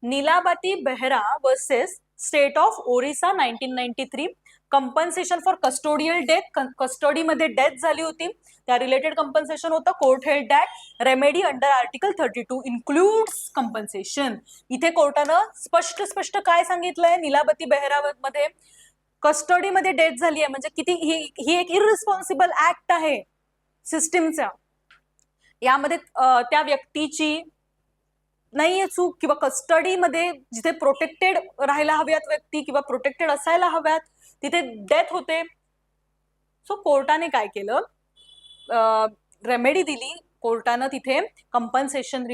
Nilabati Behera versus state of Orissa 1993, compensation for custodial death, कस्टडीमध्ये डेथ झाली होती, त्या रिलेटेड कंपन्सेशन होतं. Court held that remedy under article 32 includes compensation. इथे कोर्टानं स्पष्ट काय सांगितलंय, नीलाबती बेहरा मध्ये कस्टडीमध्ये डेथ झाली आहे म्हणजे किती ही एक इररिस्पॉन्सिबल ऍक्ट आहे सिस्टीमचा. यामध्ये त्या व्यक्तीची नाहीये चूक, किंवा कस्टडीमध्ये जिथे प्रोटेक्टेड राहायला हव्यात व्यक्ती किंवा प्रोटेक्टेड असायला हव्यात तिथे डेथ होते. सो कोर्टाने काय केलं, रेमेडी दिली, कोर्टानं तिथे कंपन्सेशन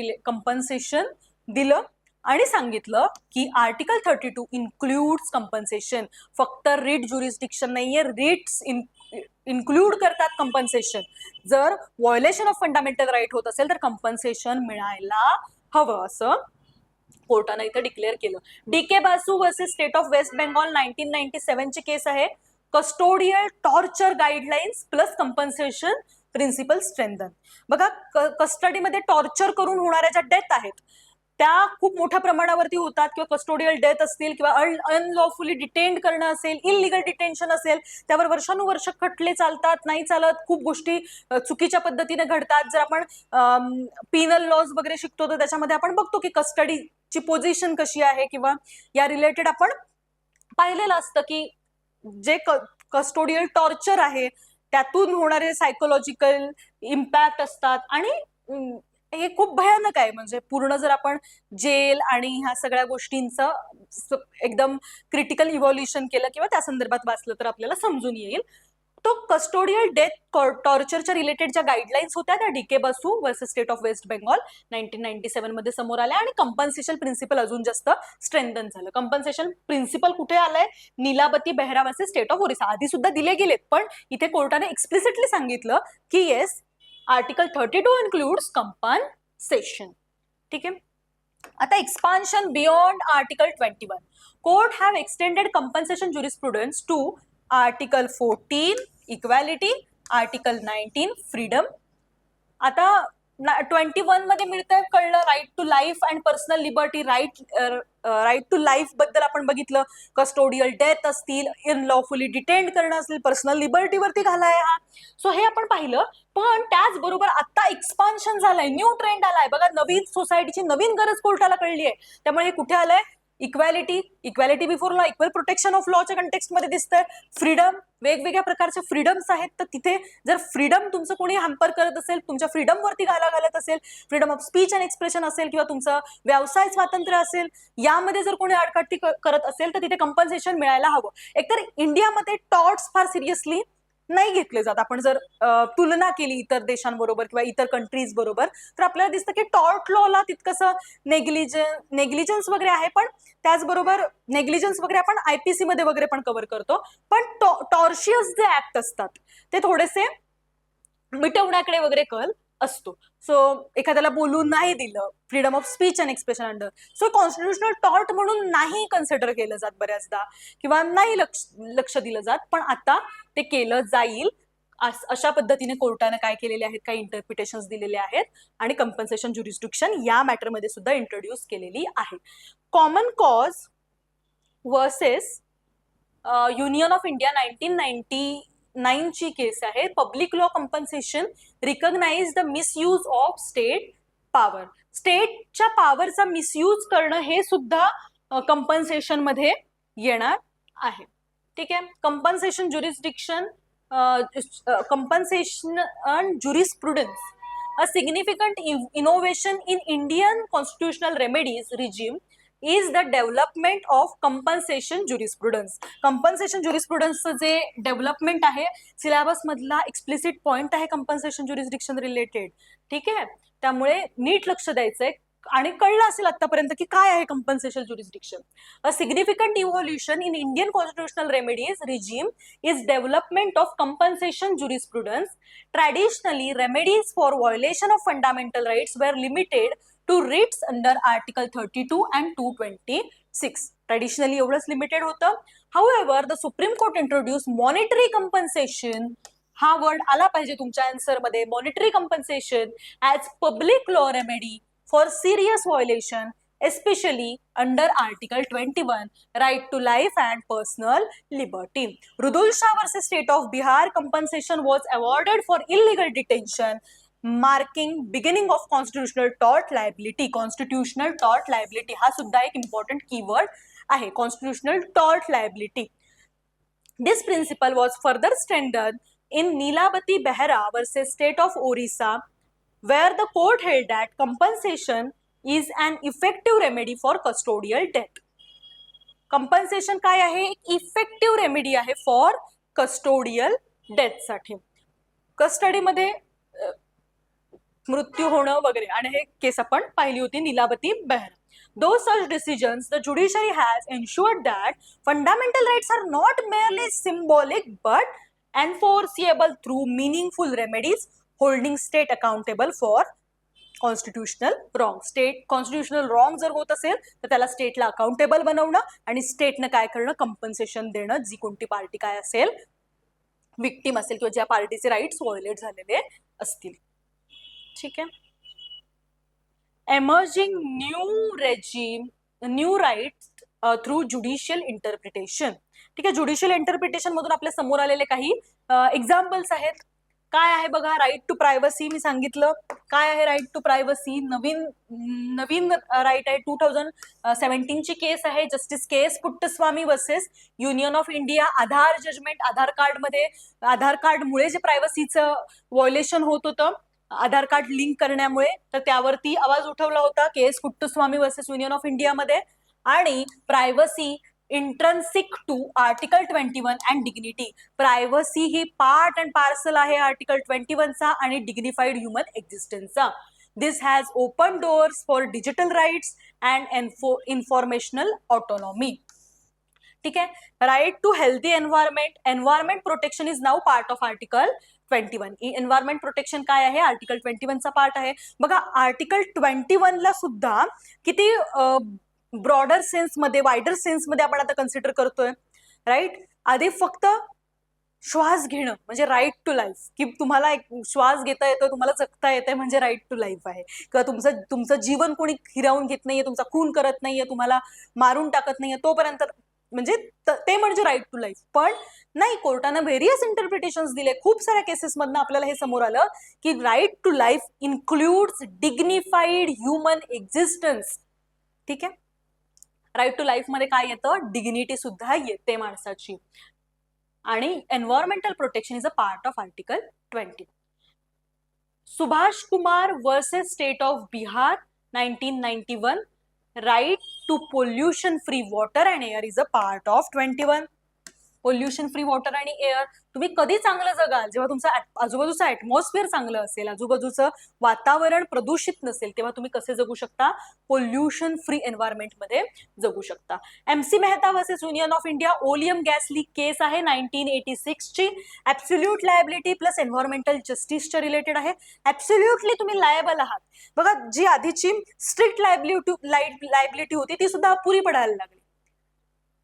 दिलं आणि सांगितलं की आर्टिकल 32 इन्क्लुड्स कंपन्सेशन. फक्त रिट ज्युरिस्डिक्शन नाहीये, रिट्स इन्क्लूड करतात कंपन्सेशन. जर व्हायोलेशन ऑफ फंडामेंटल राईट होत असेल तर कंपन्सेशन मिळायला हवं असं कोर्टानं इथे डिक्लेअर केलं. DK Basu versus state of West Bengal 1997 ची केस आहे. Custodial torture guidelines plus compensation principle strengthen. बघा, कस्टडीमध्ये टॉर्चर करून होणाऱ्या ज्या डेथ आहेत त्या खूप मोठ्या प्रमाणावरती होतात, किंवा कस्टोडियल डेथ असतील किंवा अनलॉफुली डिटेन्ड करणं असेल, इलिगल डिटेन्शन असेल, त्यावर वर्षानुवर्ष खटले चालतात, नाही चालत, खूप गोष्टी चुकीच्या पद्धतीने घडतात. जर आपण पिनल लॉज वगैरे शिकतो तर त्याच्यामध्ये आपण बघतो की कस्टडीची पोझिशन कशी आहे, किंवा या रिलेटेड आपण पाहिलेलं असतं की जे कस्टोडियल टॉर्चर आहे त्यातून होणारे सायकोलॉजिकल इम्पॅक्ट असतात आणि हे खूप भयानक आहे. म्हणजे पूर्ण जर आपण जेल आणि ह्या सगळ्या गोष्टींचं एकदम क्रिटिकल इव्हॉल्युशन केलं किंवा त्या संदर्भात वाचलं तर आपल्याला समजून येईल. तो कस्टोडियल डेथ टॉर्चरच्या रिलेटेड ज्या गाईडलाईन्स होत्या त्या DK Basu versus state of West Bengal 1997 मध्ये समोर आल्या आणि कंपन्सेशन प्रिन्सिपल अजून जास्त स्ट्रेंथन झालं. कंपन्सेशन प्रिन्सिपल कुठे आलंय, Nilabati Behera versus state of Orissa. आधी सुद्धा दिले गेलेत, पण इथे कोर्टाने एक्सप्लिसिटली सांगितलं की येस, आर्टिकल 32 इन्क्लुड्स कंपन्सेशन. ठीक आहे. आता expansion beyond article 21. Court have extended compensation jurisprudence to article 14 equality, article 19 freedom. आता 21 मध्ये मिळतंय, कळलं, right to life and personal liberty. Right to life बद्दल आपण बघितलं, कस्टोडियल डेथ असतील, इनलॉफुली डिटेन्ड करणं असेल, पर्सनल लिबर्टीवरती घालाय हा. सो हे आपण पाहिलं. पण त्याचबरोबर आता एक्सपान्शन झालंय, न्यू ट्रेंड आलाय. बघा, नवीन सोसायटीची नवीन गरज कोर्टाला कळली आहे. त्यामुळे हे कुठे आलंय, equality before law, equal protection of लॉच्या कंटेक्स्ट मध्ये दिसतंय. फ्रीडम, वेगवेगळ्या प्रकारचे फ्रीडम्स आहेत, तर तिथे जर फ्रीडम तुमचं कोणी हॅम्पर करत असेल, तुमच्या फ्रीडमवरती घालत असेल, freedom of speech and expression असेल किंवा तुमचं व्यवसाय स्वातंत्र्य असेल, यामध्ये जर कोणी आडकाठी करत असेल तर तिथे कंपन्सेशन मिळायला हवं. एकतर इंडियामध्ये टॉर्ट्स फार सिरियसली नाही घेतले जात. आपण जर तुलना केली इतर देशांबरोबर किंवा इतर कंट्रीज बरोबर तर आपल्याला दिसतं की टॉर्ट लॉला तितकंसं नेग्लिजन्स वगैरे आहे, पण त्याचबरोबर नेग्लिजन्स वगैरे आपण IPC मध्ये वगैरे पण कव्हर करतो. पण टॉर्शियस जे ऍक्ट असतात ते थोडेसे मिटवण्याकडे वगैरे कल असतो. सो एखाद्याला बोलून नाही दिलं, freedom of speech and expression under, so constitutional tort म्हणून नाही कन्सिडर केलं जात बऱ्याचदा, किंवा नाही लक्ष दिलं जात. पण आता ते केलं जाईल. अशा पद्धतीने कोर्टाने काय केलेले आहेत, काही इंटरप्रिटेशन्स दिलेले आहेत आणि कंपन्सेशन ज्युरिस्डिक्शन या मॅटरमध्ये सुद्धा इंट्रोड्यूस केलेली आहे. Common cause versus union of India 1999 ची केस आहे. Public law compensation recognise the misuse of state power. स्टेटच्या पॉवरचा मिसयूज करणं हे सुद्धा कंपन्सेशन मध्ये येणार आहे. ठीक आहे. Compensation jurisdiction, compensation and jurisprudence, a significant innovation in Indian constitutional remedies regime is the development of compensation jurisprudence. compensation jurisprudence जे डेव्हलपमेंट आहे, सिलेबस मधला एक्सप्लिसिट पॉइंट आहे compensation jurisdiction रिलेटेड. ठीक आहे. त्यामुळे नीट लक्ष द्यायचंय. आणि कळलं असेल आतापर्यंत की काय आहे compensation jurisdiction. A significant evolution in Indian constitutional remedies regime is development of compensation jurisprudence. Traditionally remedies for violation of fundamental rights were limited to writs under article 32 and 226. Traditionally एवढंच लिमिटेड होतं. However the Supreme Court introduce monetary compensation, हा word आला पाहिजे तुमच्या answer मध्ये, monetary compensation as public law remedy for serious violation, especially under Article 21, right to life and personal liberty. Rudul Shah versus State of Bihar, compensation was awarded for illegal detention, marking beginning of constitutional tort liability. Constitutional tort liability हा सुद्धा एक important keyword आहे, constitutional tort liability. This principle was further strengthened in Neelabati Behra versus State of Orissa, where the court held that compensation is an effective remedy for custodial death. Compensation काय आहे? एक effective remedy आहे for custodial death साठी. कस्टडीमध्ये मृत्यू होणं वगैरे, आणि हे केस आपण पाहिली होती Nilavati Behera. Those such decisions, the judiciary has ensured that fundamental rights are not merely symbolic but enforceable through meaningful remedies, holding state accountable for constitutional wrong. State constitutional wrong जर होत असेल तर त्याला स्टेटला अकाउंटेबल बनवणं आणि स्टेटनं काय करणं, कंपन्सेशन देणं, जी कोणती पार्टी काय असेल, विक्टिम असेल किंवा ज्या पार्टीचे राईट्स व्हायोलेट झालेले असतील. ठीक आहे. Emerging new regime, new rights through judicial interpretation. ठीक आहे. ज्युडिशियल इंटरप्रिटेशन मधून आपल्या समोर आलेले काही एक्झाम्पल्स आहेत. काय आहे बघा, राईट टू प्रायव्हसी मी सांगितलं. काय आहे राईट टू प्रायव्हसी? नवीन राईट आहे. 2017 ची केस आहे, Justice K S Puttaswamy versus union of India. Aadhaar judgment, Aadhaar कार्डमुळे जे प्रायव्हसीचं व्हायोलेशन होत होतं, आधार कार्ड लिंक करण्यामुळे, तर त्यावरती आवाज उठवला होता K S Puttaswamy versus union of इंडियामध्ये. आणि privacy intrinsic to article 21 and dignity. Privacy ही पार्ट अँड पार्सल आहे आर्टिकल 21 चा आणि डिग्निफाईड ह्युमन एक्झिस्टन्सचा. This has open doors for digital rights and informational autonomy. ठीक आहे. Right to healthy environment, environment protection is now part of article 21. Environment protection काय आहे? Article 21 चा पार्ट आहे. बघा, आर्टिकल 21 ला सुद्धा किती ब्रॉडर सेन्समध्ये, वायडर सेन्समध्ये आपण आता कन्सिडर करतोय. राईट, आधी फक्त श्वास घेणं म्हणजे राईट टू लाईफ, की तुम्हाला एक श्वास घेता येतोय, तुम्हाला जगता येतंय म्हणजे राईट टू लाईफ आहे. किंवा तुमचं जीवन कोणी हिरावून घेत नाहीये, तुमचा खून करत नाहीये, तुम्हाला मारून टाकत नाहीये, तोपर्यंत म्हणजे ते म्हणजे राईट टू लाईफ. पण नाही, कोर्टानं व्हेरियस इंटरप्रिटेशन्स दिले. खूप साऱ्या केसेसमधनं आपल्याला हे समोर आलं की right to life includes dignified human existence. ठीक आहे. राईट टू लाईफ मध्ये काय येतं? डिग्निटी सुद्धा येते माणसाची. आणि environmental protection is a part of article 20. Subhash Kumar versus state of Bihar 1991, right to pollution free water and air is a part of 21. Pollution free water आणि एअर, तुम्ही कधी चांगलं जगाल? जेव्हा तुमचं आजूबाजूचं ऍटमॉस्फिअर चांगलं असेल, आजूबाजूचं वातावरण प्रदूषित नसेल, तेव्हा तुम्ही कसे जगू शकता? पोल्युशन फ्री एन्व्हायरमेंट मध्ये जगू शकता. MC Mehta versus union of India, oleum gas leak case आहे 1986 ची. ऍब्सोल्यूट लायबिलिटी प्लस एन्व्हायरमेंटल जस्टिसच्या रिलेटेड आहे. ऍब्सोल्युटली तुम्ही लायबल आहात. बघा, जी आधीची स्ट्रिक्ट लायबिलिटी होती ती सुद्धा अपुरी पडायला लागली.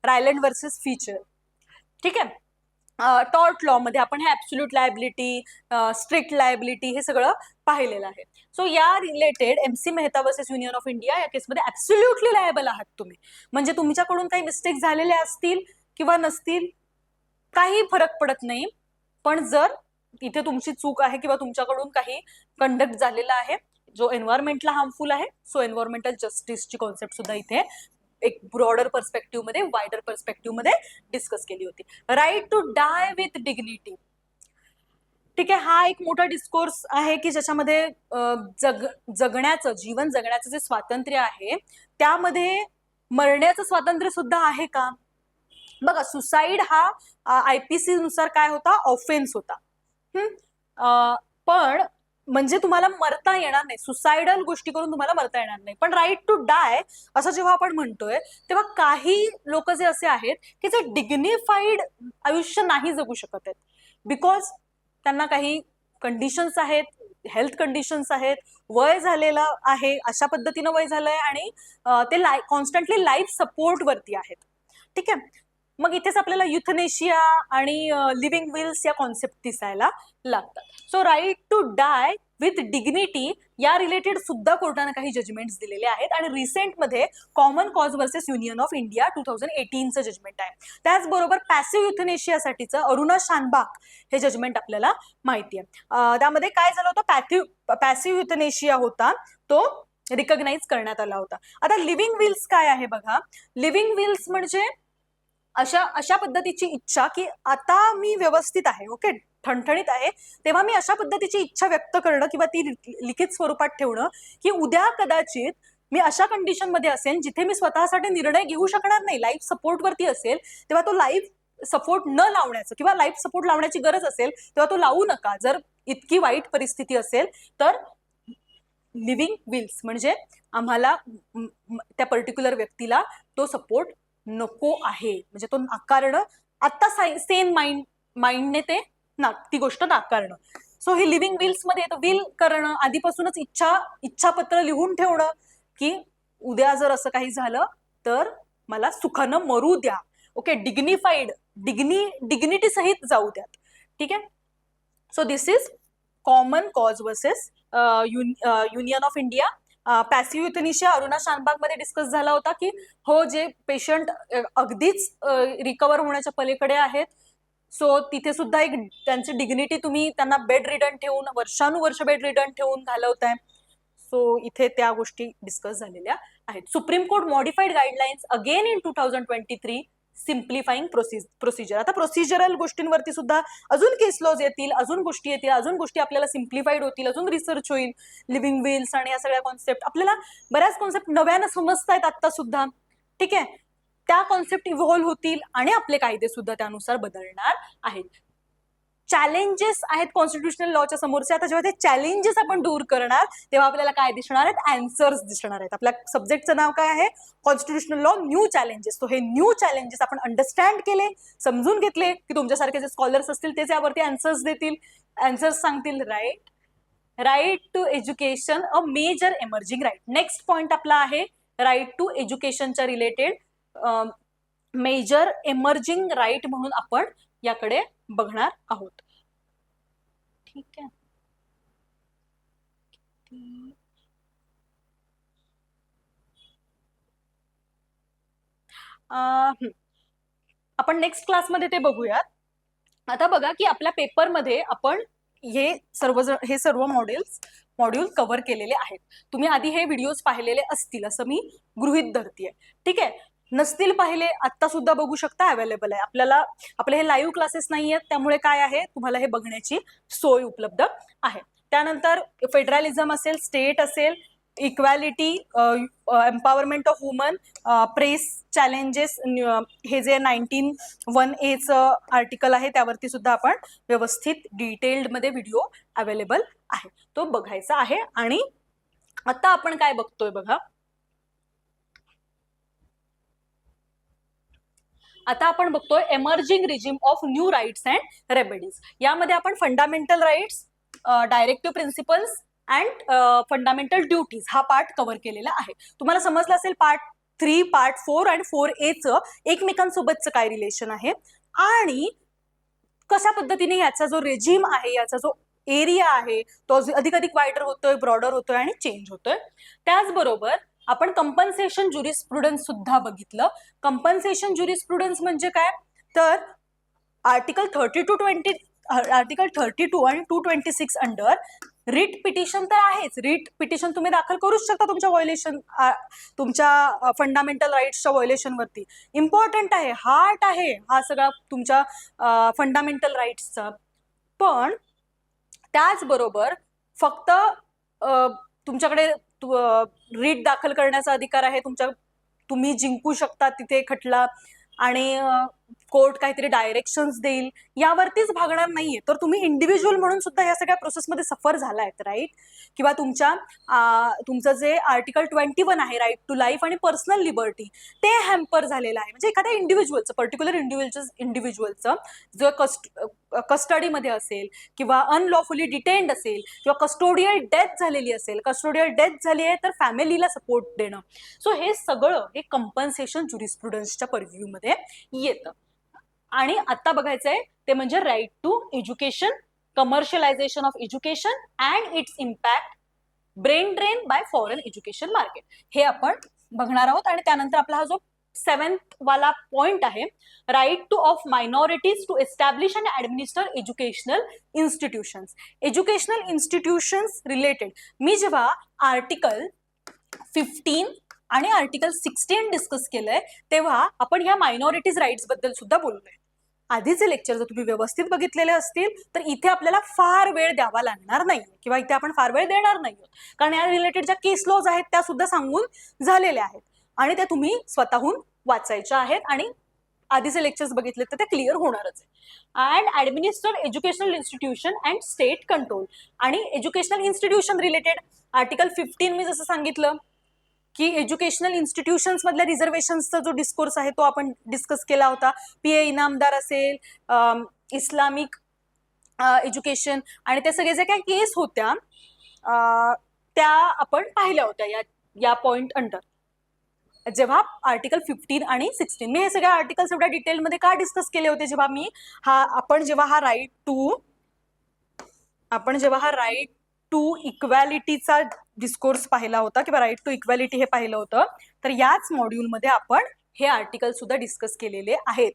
रायलंड वर्सेस फीचर. ठीक आहे. टॉर्ट लॉ मध्ये आपण हे ऍब्सोल्यूट लायबिलिटी, स्ट्रिक्ट लायबिलिटी हे सगळं पाहिलेलं आहे. सो या related MC Mehta versus union of India या केसमध्ये ऍब्सोल्युटली लायबल आहात तुम्ही. म्हणजे तुमच्याकडून काही मिस्टेक झालेले असतील किंवा नसतील, काही फरक पडत नाही. पण जर इथे तुमची चूक आहे किंवा तुमच्याकडून काही कंडक्ट झालेला आहे जो एन्व्हायरमेंटला हार्मफुल आहे, सो एन्व्हायरमेंटल जस्टिसची कॉन्सेप्ट सुद्धा इथे एक ब्रॉडर पर्स्पेक्टिव्ह मध्ये, वायडर पर्स्पेक्टिव्ह मध्ये डिस्कस केली होती. Right to die with dignity. ठीक आहे. हा एक मोठा डिस्कोर्स आहे की ज्याच्यामध्ये जगण्याचं, जीवन जगण्याचं जे स्वातंत्र्य आहे त्यामध्ये मरण्याचं स्वातंत्र्य सुद्धा आहे का? बघा, सुसाईड हा IPC नुसार काय होता? ऑफेन्स होता. पण म्हणजे तुम्हाला मरता येणार नाही, सुसायडल गोष्टी करून तुम्हाला मरता येणार नाही. पण राईट टू डाय असं जेव्हा आपण म्हणतोय तेव्हा काही लोक जे असे आहेत की जे डिग्निफाईड आयुष्य नाही जगू शकत आहेत, बिकॉज त्यांना काही कंडिशन्स आहेत, हेल्थ कंडिशन्स आहेत, वय झालेलं आहे, अशा पद्धतीनं वय झालंय आणि ते कॉन्स्टंटली लाईफ सपोर्ट वरती आहेत. ठीक आहे, मग इथेच आपल्याला युथनेशिया आणि लिव्हिंग विल्स या कॉन्सेप्ट दिसायला लागतात. So right to die with dignity या रिलेटेड सुद्धा कोर्टाने काही जजमेंट्स दिलेले आहेत आणि रिसेंटमध्ये Common cause versus union of India 2018चं जजमेंट आहे. त्याचबरोबर पॅसिव्ह युथनेशियासाठीचं अरुणा शानबाग हे जजमेंट आपल्याला माहिती आहे. त्यामध्ये काय झालं होतं, पॅसिव्ह युथनेशिया होता तो रिकग्नाइज करण्यात आला होता. आता लिव्हिंग विल्स काय आहे बघा. लिव्हिंग विल्स म्हणजे अशा पद्धतीची इच्छा की आता मी व्यवस्थित आहे, ओके, ठणठणीत आहे, तेव्हा मी अशा पद्धतीची इच्छा व्यक्त करणं किंवा ती लिखित स्वरूपात ठेवणं की उद्या कदाचित मी अशा कंडिशन मध्ये असेल जिथे मी स्वतःसाठी निर्णय घेऊ शकणार नाही, लाईफ सपोर्ट वरती असेल, तेव्हा तो लाईफ सपोर्ट न लावण्याचं किंवा लाईफ सपोर्ट लावण्याची गरज असेल तेव्हा तो लावू नका. जर इतकी वाईट परिस्थिती असेल तर लिव्हिंग विल्स म्हणजे आम्हाला त्या पर्टिक्युलर व्यक्तीला तो सपोर्ट नको आहे, म्हणजे तो नाकारणं, आता सेन माइंडने ते ती गोष्ट नाकारणं. सो हे लिव्हिंग विल्स मध्ये येतं. विल करणं, आधीपासूनच इच्छापत्र लिहून ठेवणं की उद्या जर असं काही झालं तर मला सुखानं मरू द्या, ओके, डिग्निफाईड, डिग्निटी सहित जाऊ द्यात. ठीक आहे, so this is Common cause versus union of India. Passive euthanasia Aruna Shanbaug मध्ये डिस्कस झाला होता की हो, जे पेशंट अगदीच रिकवर होण्याच्या पलीकडे आहेत, सो तिथे सुद्धा एक त्यांची डिग्निटी तुम्ही त्यांना बेड रिडन ठेवून वर्षानुवर्ष बेड रिडन ठेवून घालवताय. सो इथे त्या गोष्टी डिस्कस झालेल्या आहेत. Supreme Court modified guidelines again in 2023 simplifying procedure. आता प्रोसिजरल गोष्टींवरती सुद्धा अजून केस लॉज येतील, अजून गोष्टी येतील, अजून गोष्टी आपल्याला सिम्प्लिफाईड होतील, अजून रिसर्च होईल. लिव्हिंग विल्स आणि या सगळ्या कॉन्सेप्ट आपल्याला बऱ्याच कॉन्सेप्ट नव्यानं समजतायत आता सुद्धा. ठीक आहे, त्या कॉन्सेप्ट इव्हॉल्व्ह होतील आणि आपले कायदे सुद्धा त्यानुसार बदलणार आहेत. चॅलेंजेस आहेत कॉन्स्टिट्युशनल लॉच्या समोरचे. आता जेव्हा ते चॅलेंजेस आपण दूर करणार तेव्हा आपल्याला काय दिसणार आहेत, अँसर्स दिसणार आहेत. आपल्या सब्जेक्टचं नाव काय आहे, कॉन्स्टिट्युशनल लॉ न्यू चॅलेंजेस. तो हे न्यू चॅलेंजेस आपण अंडरस्टँड केले, समजून घेतले की तुमच्यासारखे जे स्कॉलर्स असतील तेच यावरती अँसर्स देतील, अँसर्स सांगतील. Right to education a major emerging right. Next point आपला आहे राईट टू एज्युकेशनच्या रिलेटेड मेजर एमर्जिंग राईट म्हणून आपण याकडे बघणार आहोत. ठीक आहे, आपण नेक्स्ट क्लासमध्ये ते बघूयात. आता बघा की आपल्या पेपरमध्ये आपण हे सर्व मॉड्यूल कव्हर केलेले आहेत. तुम्ही आधी हे व्हिडिओज पाहिलेले असतील असं मी गृहीत धरतीये. ठीक आहे, नसतील पाहिले आता सुद्धा बघू शकता, अवेलेबल आहे आपल्याला. आपले हे लाईव्ह क्लासेस नाही आहेत त्यामुळे काय आहे, तुम्हाला हे बघण्याची सोय उपलब्ध आहे. त्यानंतर फेडरलिझम असेल, स्टेट असेल, equality, empowerment of woman, press challenges, हे जे 19(1)A आर्टिकल आहे त्यावरती सुद्धा आपण व्यवस्थित डिटेल्ड मध्ये व्हिडिओ अवेलेबल आहे, तो बघायचा आहे. आणि आता आपण काय बघतोय बघा, आता आपण बघतोय emerging regime of new rights and remedies. यामध्ये आपण fundamental rights, directive principles and fundamental duties हा पार्ट कव्हर केलेला आहे. तुम्हाला समजलं असेल पार्ट 3, पार्ट 4 आणि 4A एकमेकांसोबतचं काय रिलेशन आहे आणि कशा पद्धतीने याचा जो रेजिम आहे, याचा जो एरिया आहे तो अधिक वाईडर होतोय, ब्रॉडर होतोय आणि चेंज होतोय. त्याचबरोबर आपण कंपन्सेशन ज्युरिस्प्रुडन्स सुद्धा बघितलं. कंपन्सेशन ज्युरिस्प्रुडन्स म्हणजे काय, तर आर्टिकल 32 आणि 226 अंडर रिट पिटिशन तर आहेच. रिट पिटिशन तुम्ही दाखल करूच शकता तुमच्या फंडामेंटल राईट्सच्या व्हायोलेशन वरती. इम्पॉर्टंट आहे, हार्ट आहे हा सगळा तुमच्या फंडामेंटल राईट्सचा. पण त्याचबरोबर फक्त तुमच्याकडे रिट दाखल करण्याचा अधिकार आहे, तुम्ही जिंकू शकता तिथे खटला, आणि कोर्ट काहीतरी डायरेक्शन्स देईल यावरतीच भागणार नाहीये, तर तुम्ही इंडिव्हिज्युअल म्हणून सुद्धा या सगळ्या प्रोसेसमध्ये सफर झालायत, राईट? किंवा तुमचं जे आर्टिकल 21 आहे, राईट टू लाईफ आणि पर्सनल लिबर्टी, ते हॅम्पर झालेलं आहे. म्हणजे एखाद्या इंडिव्हिज्युअलचं, पर्टिक्युलर इंडिव्हिज्युअलचं जो कस्टडीमध्ये असेल किंवा अनलॉफुली डिटेन्ड असेल किंवा कस्टोडियल डेथ झालेली असेल, कस्टोडियल डेथ झाली आहे तर फॅमिलीला सपोर्ट देणं, सो हे सगळं हे कंपन्सेशन ज्युरिस्प्रुडन्सच्या पर्व्ह्यूमध्ये येतं. आणि आता बघायचंय ते म्हणजे right to education, commercialisation of education and its impact, brain drain by foreign education market, हे आपण बघणार आहोत. आणि त्यानंतर आपला हा जो 7th वाला पॉइंट आहे, right to of minorities to establish and administer educational institutions. Educational institutions related मी जेव्हा आर्टिकल 15 आणि आर्टिकल 16 डिस्कस केलंय तेव्हा आपण ह्या मायनॉरिटीज राईट्स बद्दल सुद्धा बोललोय. आधीचे लेक्चर जर तुम्ही व्यवस्थित बघितलेले असतील तर इथे आपल्याला फार वेळ द्यावा लागणार नाही किंवा इथे आपण फार वेळ देणार नाही, कारण या रिलेटेड ज्या केस लॉज आहेत त्या सुद्धा सांगून झालेल्या आहेत आणि त्या तुम्ही स्वतःहून वाचायच्या आहेत आणि आधीचे लेक्चर्स बघितले तर ते क्लिअर होणारच आहे. And administer educational institution and state control, आणि एज्युकेशनल इन्स्टिट्यूशन रिलेटेड आर्टिकल 15 मी जसं सांगितलं की एज्युकेशनल इन्स्टिट्यूशन्स मधल्या रिझर्वेशन्सचा जो डिस्कोर्स आहे तो आपण डिस्कस केला होता. PA इनामदार असेल, इस्लामिक एज्युकेशन आणि त्या सगळ्या ज्या काही केस होत्या त्या आपण पाहिल्या होत्या या पॉइंट अंडर. जेव्हा आर्टिकल 15 आणि 16 मी हे सगळे आर्टिकल्स एवढ्या डिटेलमध्ये का डिस्कस केले होते, जेव्हा आपण जेव्हा हा राईट टू इक्वॅलिटीचा डिस्कोर्स पाहिला होता किंवा राईट टू इक्वॅलिटी हे पाहिलं होतं, तर याच मॉड्यूलमध्ये आपण हे आर्टिकल सुद्धा डिस्कस केलेले आहेत.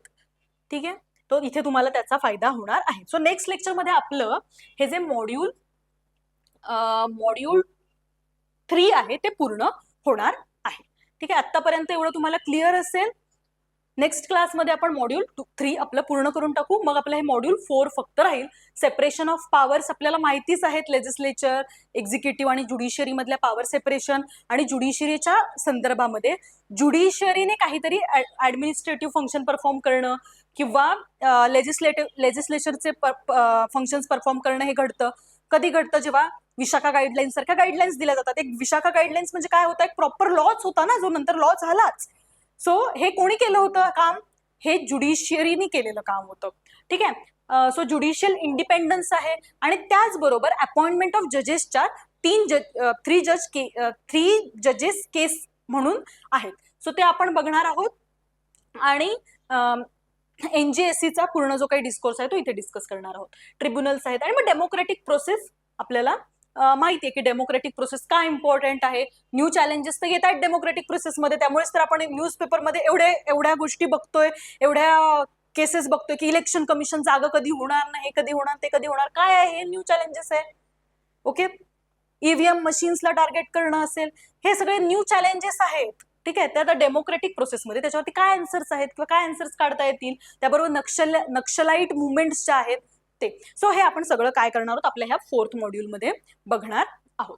ठीक आहे, तो इथे तुम्हाला त्याचा फायदा होणार आहे. सो नेक्स्ट लेक्चरमध्ये आपलं हे जे मॉड्यूल 3 आहे ते पूर्ण होणार आहे. ठीक आहे, आतापर्यंत एवढं तुम्हाला क्लिअर असेल. नेक्स्ट क्लासमध्ये आपण मॉड्यूल 3 आपलं पूर्ण करून टाकू, मग आपलं हे मॉड्यूल 4 फक्त राहील. सेपरेशन ऑफ पॉवर्स आपल्याला माहितीच आहेत, लेजिस्लेचर, एक्झिक्युटिव्ह आणि ज्युडिशियरी मधल्या पॉवर सेपरेशन, आणि ज्युडिशियरीच्या संदर्भामध्ये ज्युडिशियरीने काहीतरी ऍडमिनिस्ट्रेटिव्ह फंक्शन परफॉर्म करणं किंवा लेजिस्लेचरचे फंक्शन्स परफॉर्म करणं हे घडतं. कधी घडतं, जेव्हा विशाखा गाईडलाईन्स सारख्या गाईडलाईन्स दिल्या जातात. एक विशाखा गाईडलाईन्स म्हणजे काय होतं, एक प्रॉपर लॉच होता ना, जो नंतर लॉ झालाच. सो हे कोणी केलं होतं काम, हे ज्युडिशियरीने केलेलं काम होतं. ठीक आहे, सो ज्युडिशियल इंडिपेंडन्स आहे आणि त्याचबरोबर अपॉइंटमेंट ऑफ जजेसच्या 3 जजेस केस म्हणून आहेत. सो ते आपण बघणार आहोत. आणि NGSCचा पूर्ण जो काही डिस्कोर्स आहे तो इथे डिस्कस करणार आहोत. ट्रिब्युनल्स आहेत आणि मग डेमोक्रेटिक प्रोसेस आपल्याला माहिती आहे की डेमोक्रेटिक प्रोसेस का इम्पॉर्टंट आहे. न्यू चॅलेंजेस तर येत आहेत डेमोक्रेटिक प्रोसेसमध्ये, त्यामुळेच तर आपण न्यूजपेपरमध्ये एवढ्या गोष्टी बघतोय, एवढ्या केसेस बघतोय की इलेक्शन कमिशन जागा कधी होणार, नाही कधी होणार, ते कधी होणार, काय आहे हे न्यू चॅलेंजेस आहे. ओके, EVM मशीन्सला टार्गेट करणं असेल, हे सगळे न्यू चॅलेंजेस आहेत. ठीक आहे, त्या डेमोक्रेटिक प्रोसेसमध्ये त्याच्यावरती काय आन्सर्स आहेत किंवा काय आन्सर्स काढता येतील, त्याबरोबर नक्षलाईट मुवमेंट्स ज्या आहेत ते. सो हे आपण सगळं काय करणार आहोत आपल्या ह्या 4th मॉड्यूलमध्ये बघणार आहोत.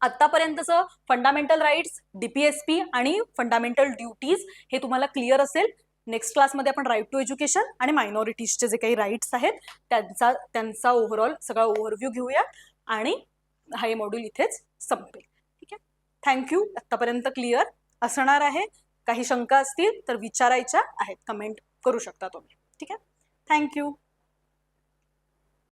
आतापर्यंतचं फंडामेंटल राईट्स, DPSP आणि फंडामेंटल ड्युटीज हे तुम्हाला क्लिअर असेल. नेक्स्ट क्लासमध्ये आपण राईट टू एज्युकेशन आणि मायनॉरिटीजचे जे काही राईट्स आहेत त्यांचा ओव्हरऑल सगळा ओव्हरव्ह्यू घेऊया आणि हा मॉड्यूल इथेच संपेल. ठीक आहे, थँक्यू. आतापर्यंत क्लिअर असणार आहे. काही शंका असतील तर विचारायच्या आहेत, कमेंट करू शकता तुम्ही. ठीक आहे, थँक्यू.